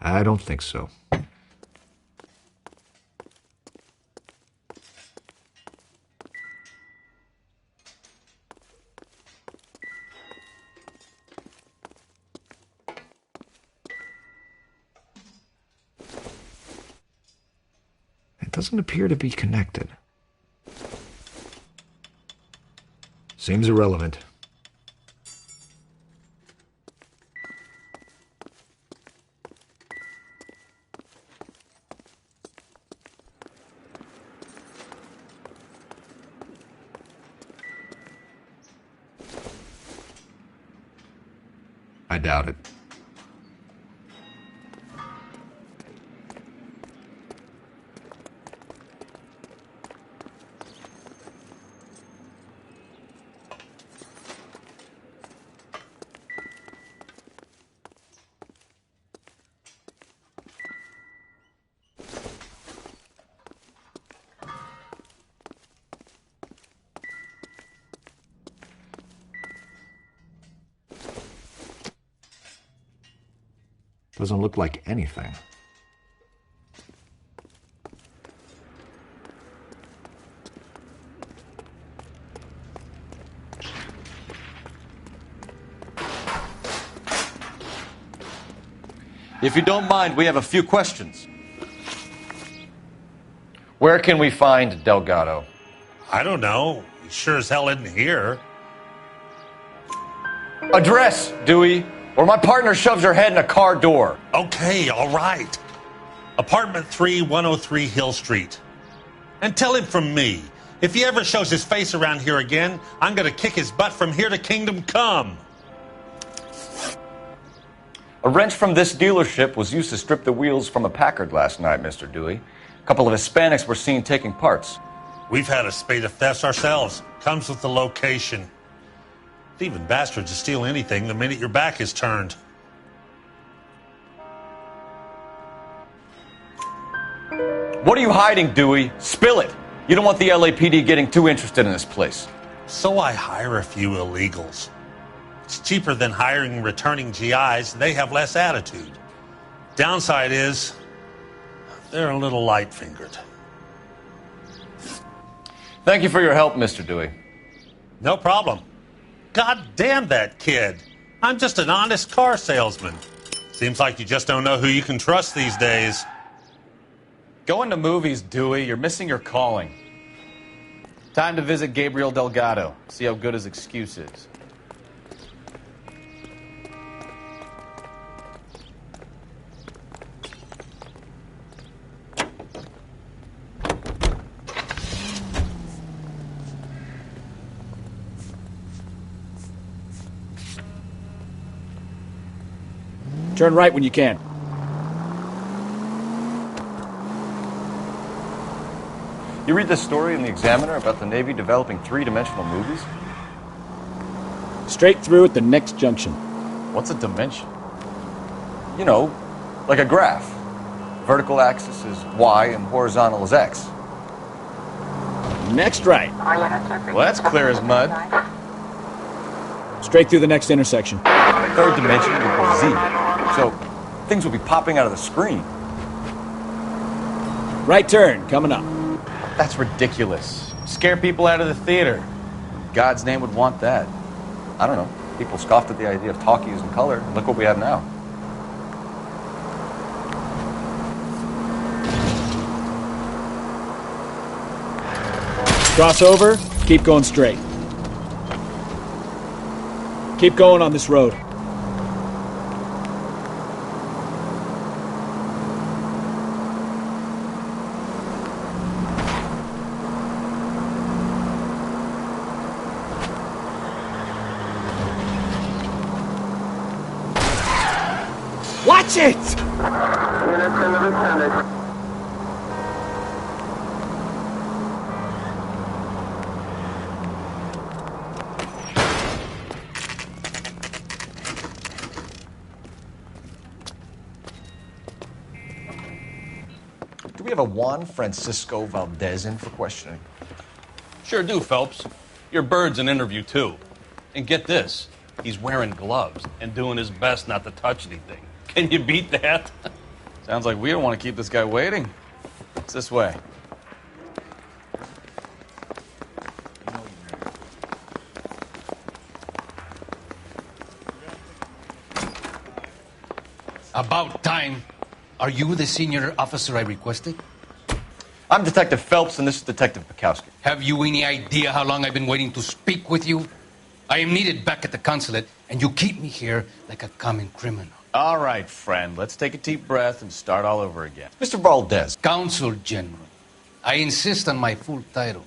I don't think so. It doesn't appear to be connected. Seems irrelevant. I doubt it. Doesn't look like anything. If you don't mind, we have a few questions. Where can we find Delgado? I don't know. He sure as hell isn't here. Address, Dewey, or my partner shoves her head in a car door. Okay, all right. Apartment 3, 103 Hill Street. And tell him from me, if he ever shows his face around here again, I'm going to kick his butt from here to Kingdom Come. A wrench from this dealership was used to strip the wheels from a Packard last night, Mr. Dewey. A couple of Hispanics were seen taking parts. We've had a spate of thefts ourselves. Comes with the location. Thieving bastards will steal anything the minute your back is turned. What are you hiding, Dewey? Spill it. You don't want the LAPD getting too interested in this place. So I hire a few illegals. It's cheaper than hiring returning GIs. They have less attitude. Downside is they're a little light-fingered. Thank you for your help, Mr. Dewey. No problem. God damn that kid. I'm just an honest car salesman. Seems like you just don't know who you can trust these days. Going to movies, Dewey. You're missing your calling. Time to visit Gabriel Delgado. See how good his excuse is. Turn right when you can. You read this story in the Examiner about the Navy developing three-dimensional movies? Straight through at the next junction. What's a dimension? You know, like a graph. Vertical axis is Y and horizontal is X. Next right. Well, that's clear as mud. Straight through the next intersection. Third dimension would be Z. So, things will be popping out of the screen. Right turn, coming up. That's ridiculous. Scare people out of the theater. God's name would want that. I don't know. People scoffed at the idea of talkies in color. Look what we have now. Cross over, keep going straight. Keep going on this road. Watch it! Do we have a Juan Francisco Valdez in for questioning? Sure do, Phelps. Your bird's an interview, too. And get this, he's wearing gloves and doing his best not to touch anything. Can you beat that? Sounds like we don't want to keep this guy waiting. It's this way. About time. Are you the senior officer I requested? I'm Detective Phelps, and this is Detective Bukowski. Have you any idea how long I've been waiting to speak with you? I am needed back at the consulate, and you keep me here like a common criminal. All right, friend. Let's take a deep breath and start all over again. Mr. Valdez. Consul General. I insist on my full title.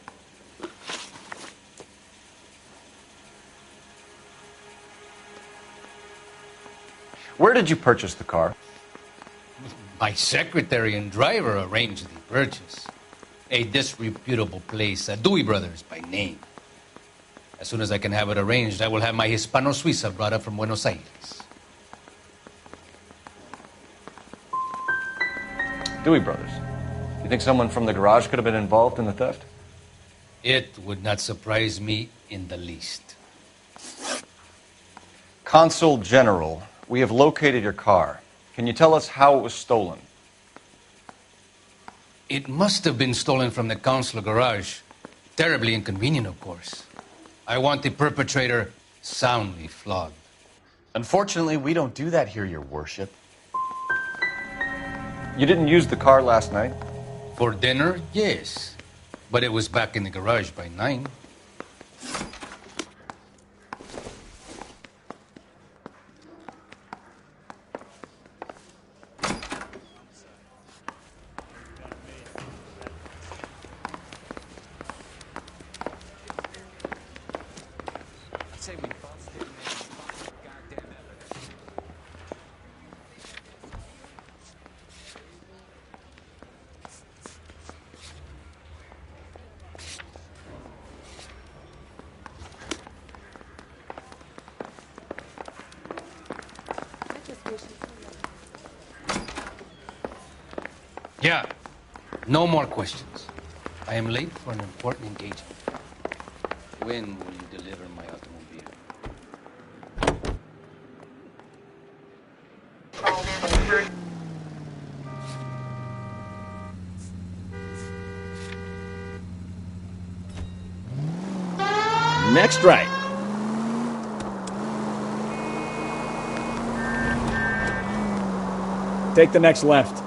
Where did you purchase the car? My secretary and driver arranged the purchase. A disreputable place, Dewey Brothers by name. As soon as I can have it arranged, I will have my Hispano Suiza brought up from Buenos Aires. Dewey Brothers. You think someone from the garage could have been involved in the theft? It would not surprise me in the least. Consul General, we have located your car. Can you tell us how it was stolen? It must have been stolen from the consular garage. Terribly inconvenient, of course. I want the perpetrator soundly flogged. Unfortunately, we don't do that here, Your Worship. You didn't use the car last night? For dinner, yes. But it was back in the garage by 9. Yeah. No more questions. I am late for an important engagement. When will you deliver my automobile? Next right. Take the next left.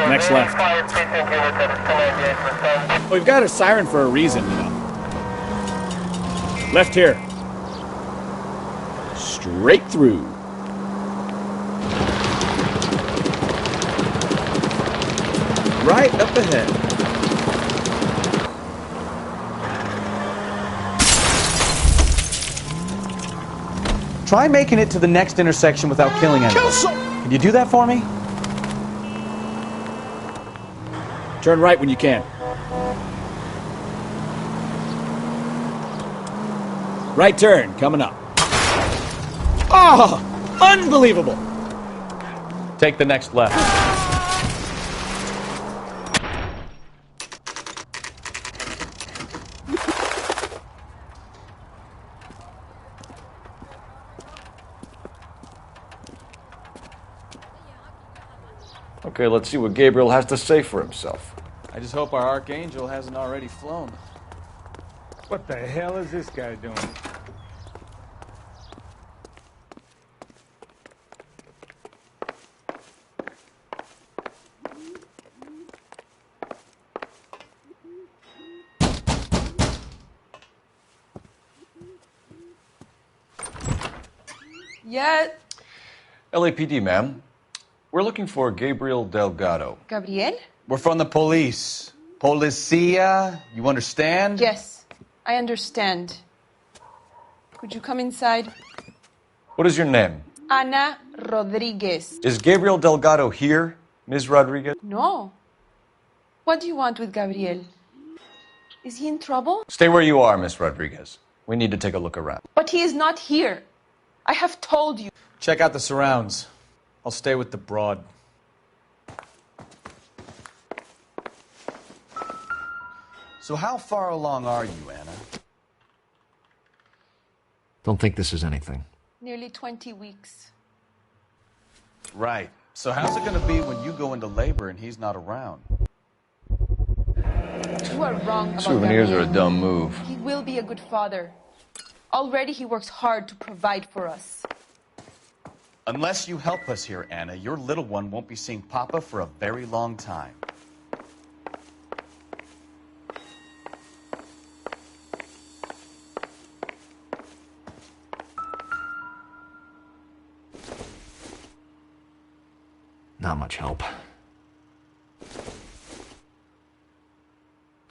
Next left. We've got a siren for a reason, you know. Left here. Straight through. Right up ahead. Try making it to the next intersection without killing anyone. Can you do that for me? Turn right when you can. Right turn, coming up. Oh, unbelievable. Take the next left. Okay, let's see what Gabriel has to say for himself. I just hope our Archangel hasn't already flown. What the hell is this guy doing? Yeah. LAPD, ma'am. We're looking for Gabriel Delgado. Gabriel? We're from the police. Policia, you understand? Yes, I understand. Could you come inside? What is your name? Ana Rodriguez. Is Gabriel Delgado here, Ms. Rodriguez? No. What do you want with Gabriel? Is he in trouble? Stay where you are, Ms. Rodriguez. We need to take a look around. But he is not here. I have told you. Check out the surrounds. I'll stay with the broad. So how far along are you, Anna? Don't think this is anything. Nearly 20 weeks. Right. So how's it going to be when you go into labor and he's not around? You are wrong about Souvenirs Gabriel. are a dumb move. He will be a good father. Already he works hard to provide for us. Unless you help us here, Anna, your little one won't be seeing Papa for a very long time. Not much help.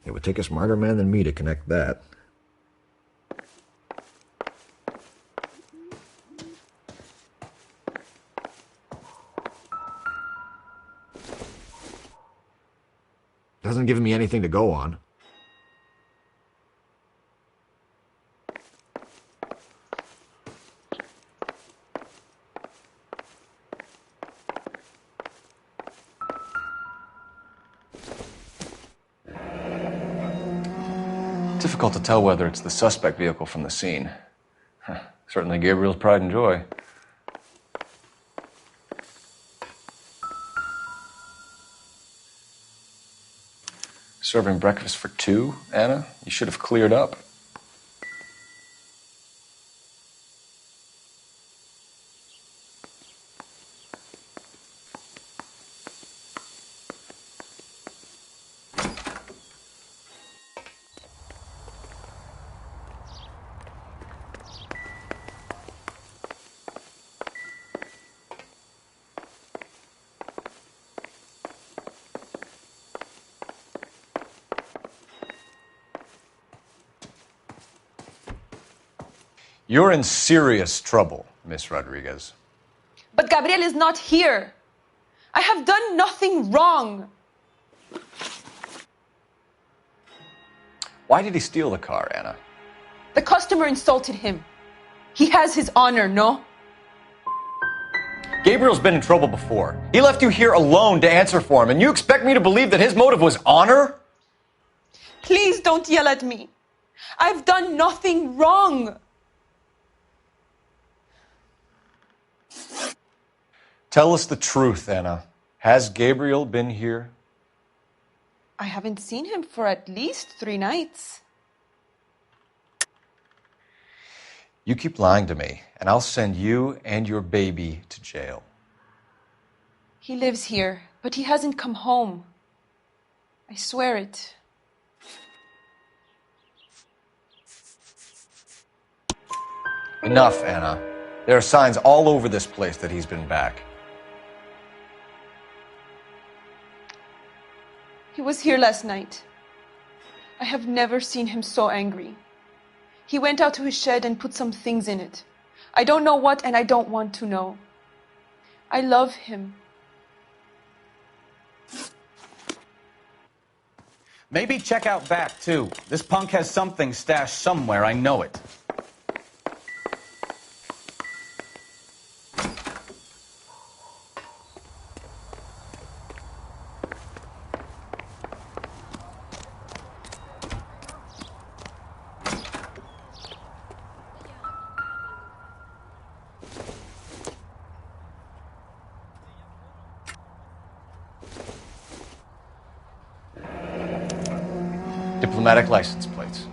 It would take a smarter man than me to connect that. Doesn't give me anything to go on. Difficult to tell whether it's the suspect vehicle from the scene. Certainly Gabriel's pride and joy. Serving breakfast for two, Anna? You should have cleared up. You're in serious trouble, Miss Rodriguez. But Gabriel is not here. I have done nothing wrong. Why did he steal the car, Anna? The customer insulted him. He has his honor, no? Gabriel's been in trouble before. He left you here alone to answer for him, and you expect me to believe that his motive was honor? Please don't yell at me. I've done nothing wrong. Tell us the truth, Anna. Has Gabriel been here? I haven't seen him for at least 3 nights. You keep lying to me, and I'll send you and your baby to jail. He lives here, but he hasn't come home. I swear it. Enough, Anna. There are signs all over this place that he's been back. He was here last night. I have never seen him so angry. He went out to his shed and put some things in it. I don't know what, and I don't want to know. I love him. Maybe check out back, too. This punk has something stashed somewhere, I know it. Diplomatic license plates.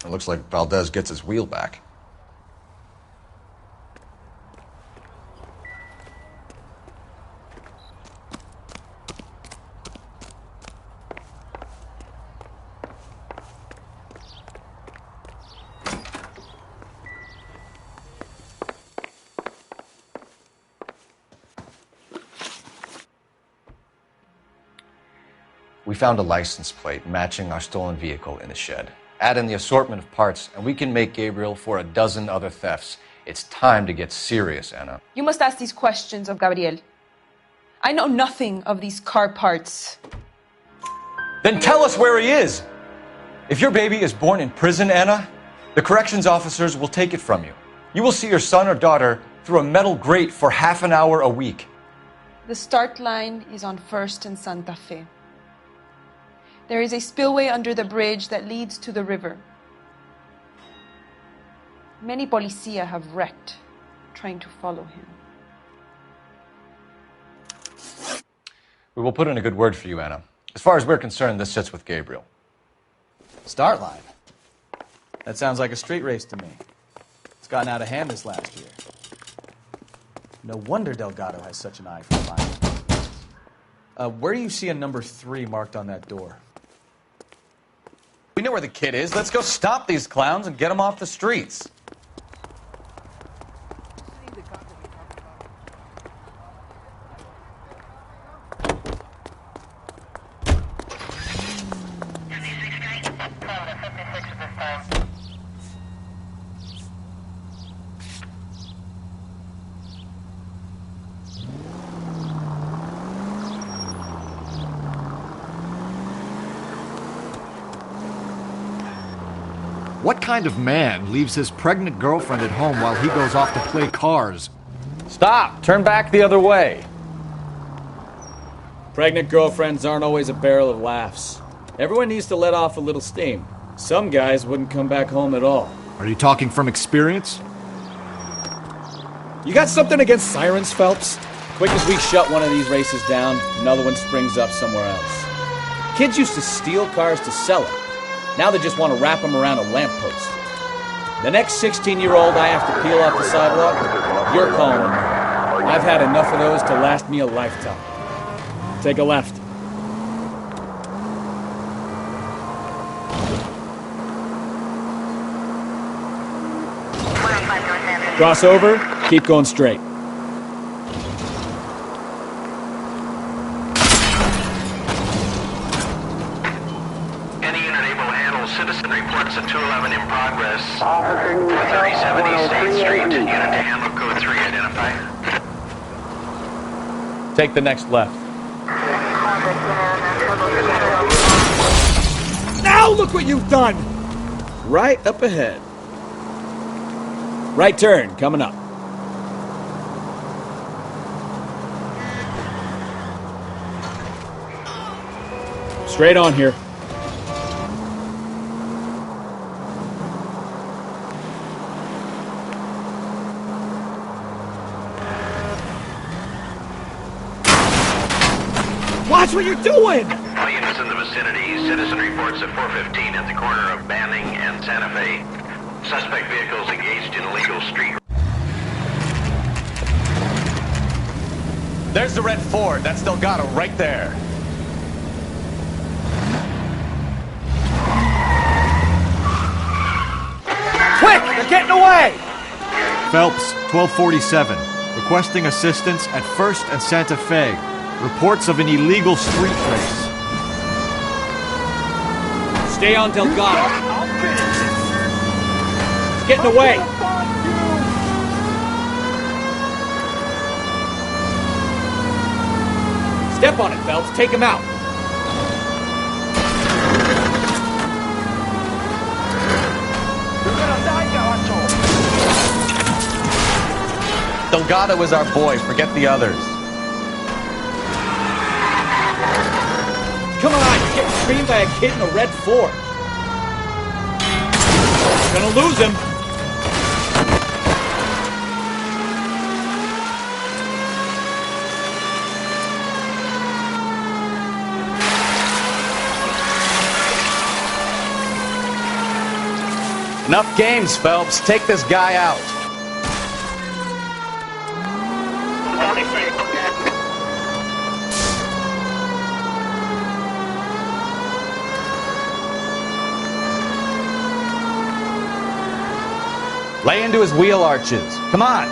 It looks like Valdez gets his wheel back. We found a license plate matching our stolen vehicle in the shed. Add in the assortment of parts, and we can make Gabriel for a dozen other thefts. It's time to get serious, Anna. You must ask these questions of Gabriel. I know nothing of these car parts. Then tell us where he is! If your baby is born in prison, Anna, the corrections officers will take it from you. You will see your son or daughter through a metal grate for half an hour a week. The start line is on 1st and Santa Fe. There is a spillway under the bridge that leads to the river. Many policia have wrecked trying to follow him. We will put in a good word for you, Anna. As far as we're concerned, this sits with Gabriel. Start line? That sounds like a street race to me. It's gotten out of hand this last year. No wonder Delgado has such an eye for violence. Where do you see a number 3 marked on that door? We know where the kid is. Let's go stop these clowns and get them off the streets. What kind of man leaves his pregnant girlfriend at home while he goes off to play cars? Stop! Turn back the other way. Pregnant girlfriends aren't always a barrel of laughs. Everyone needs to let off a little steam. Some guys wouldn't come back home at all. Are you talking from experience? You got something against sirens, Phelps? Quick as we shut one of these races down, another one springs up somewhere else. Kids used to steal cars to sell them. Now they just want to wrap them around a lamppost. The next 16-year-old I have to peel off the sidewalk, you're calling me. I've had enough of those to last me a lifetime. Take a left. Cross over, keep going straight. Any unit able to handle citizen reports at 211 in progress. 437 East 8th Street, unit to handle code 3, identify. Take the next left. Now look what you've done! Right up ahead. Right turn, coming up. Straight on here. Watch what you're doing! All units in the vicinity, citizen reports at 415 at the corner of Banning and Santa Fe. Suspect vehicles engaged in illegal street. There's the red Ford. That's Delgado right there. Quick! They're getting away! Phelps, 1247. Requesting assistance at 1st and Santa Fe. Reports of an illegal street race. Stay on Delgado. He's getting away. Step on it, Phelps. Take him out. Delgado is our boy. Forget the others. Come on, you're getting screamed by a kid in a red Ford. Gonna lose him. Enough games, Phelps. Take this guy out. Lay into his wheel arches. Come on.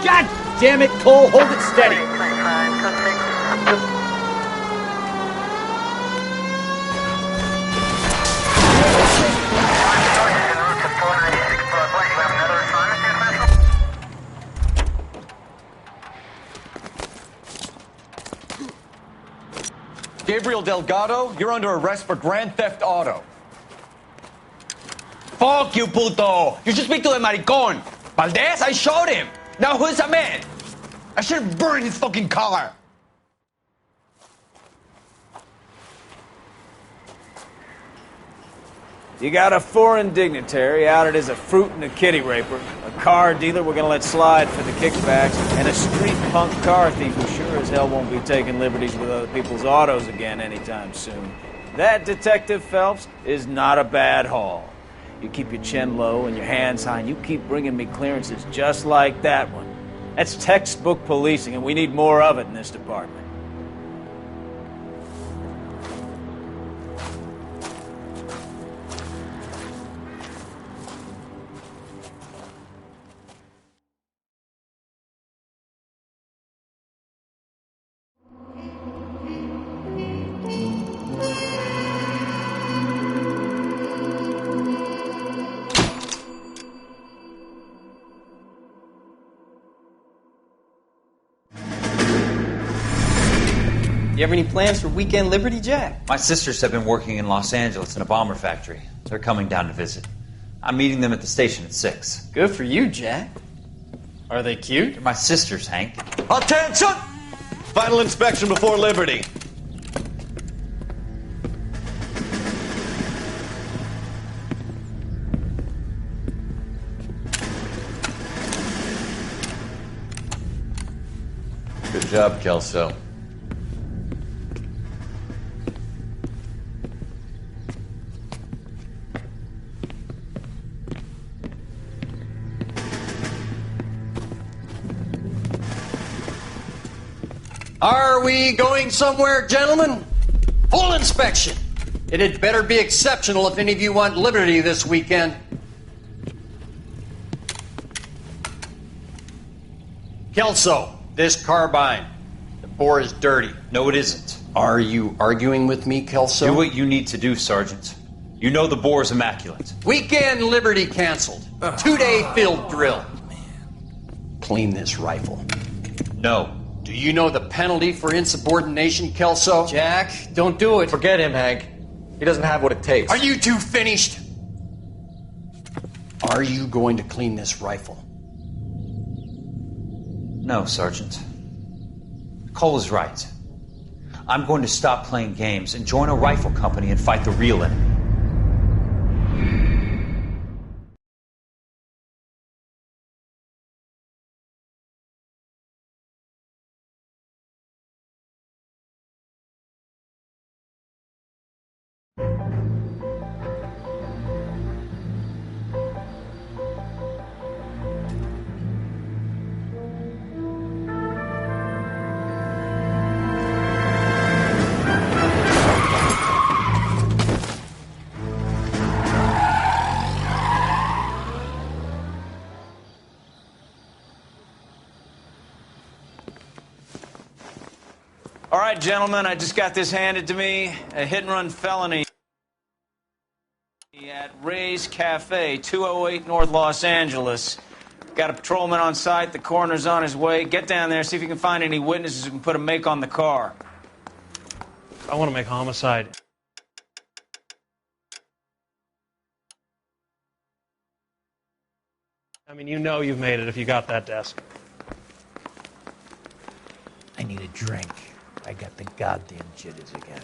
God damn it, Cole. Hold it steady. Gabriel Delgado, you're under arrest for grand theft auto. Fuck you, puto! You should speak to the maricón. Valdez, I shot him. Now who's a man? I should have burned his fucking car. You got a foreign dignitary outed as a fruit and a kitty raper, a car dealer we're gonna let slide for the kickbacks, and a street punk car thief who sure as hell won't be taking liberties with other people's autos again anytime soon. That, Detective Phelps, is not a bad haul. You keep your chin low and your hands high, and you keep bringing me clearances just like that one. That's textbook policing, and we need more of it in this department. have any plans for Weekend Liberty, Jack? My sisters have been working in Los Angeles in a bomber factory. They're coming down to visit. I'm meeting them at the station at 6. Good for you, Jack. Are they cute? They're my sisters, Hank. Attention! Final inspection before Liberty. Good job, Kelso. Are we going somewhere, gentlemen? Full inspection. It had better be exceptional if any of you want liberty this weekend. Kelso, this carbine. The bore is dirty. No, it isn't. Are you arguing with me, Kelso? Do what you need to do, Sergeant. You know the bore is immaculate. Weekend liberty canceled. 2-day field drill. Clean this rifle. No. Do you know the penalty for insubordination, Kelso? Jack, don't do it. Forget him, Hank. He doesn't have what it takes. Are you two finished? Are you going to clean this rifle? No, Sergeant. Cole is right. I'm going to stop playing games and join a rifle company and fight the real enemy. All right, gentlemen, I just got this handed to me. A hit-and-run felony at Ray's Cafe, 208 North Los Angeles. Got a patrolman on site. The coroner's on his way. Get down there, see if you can find any witnesses who can put a make on the car. I want to make homicide. I mean, you know you've made it if you got that desk. I need a drink. I got the goddamn jitters again.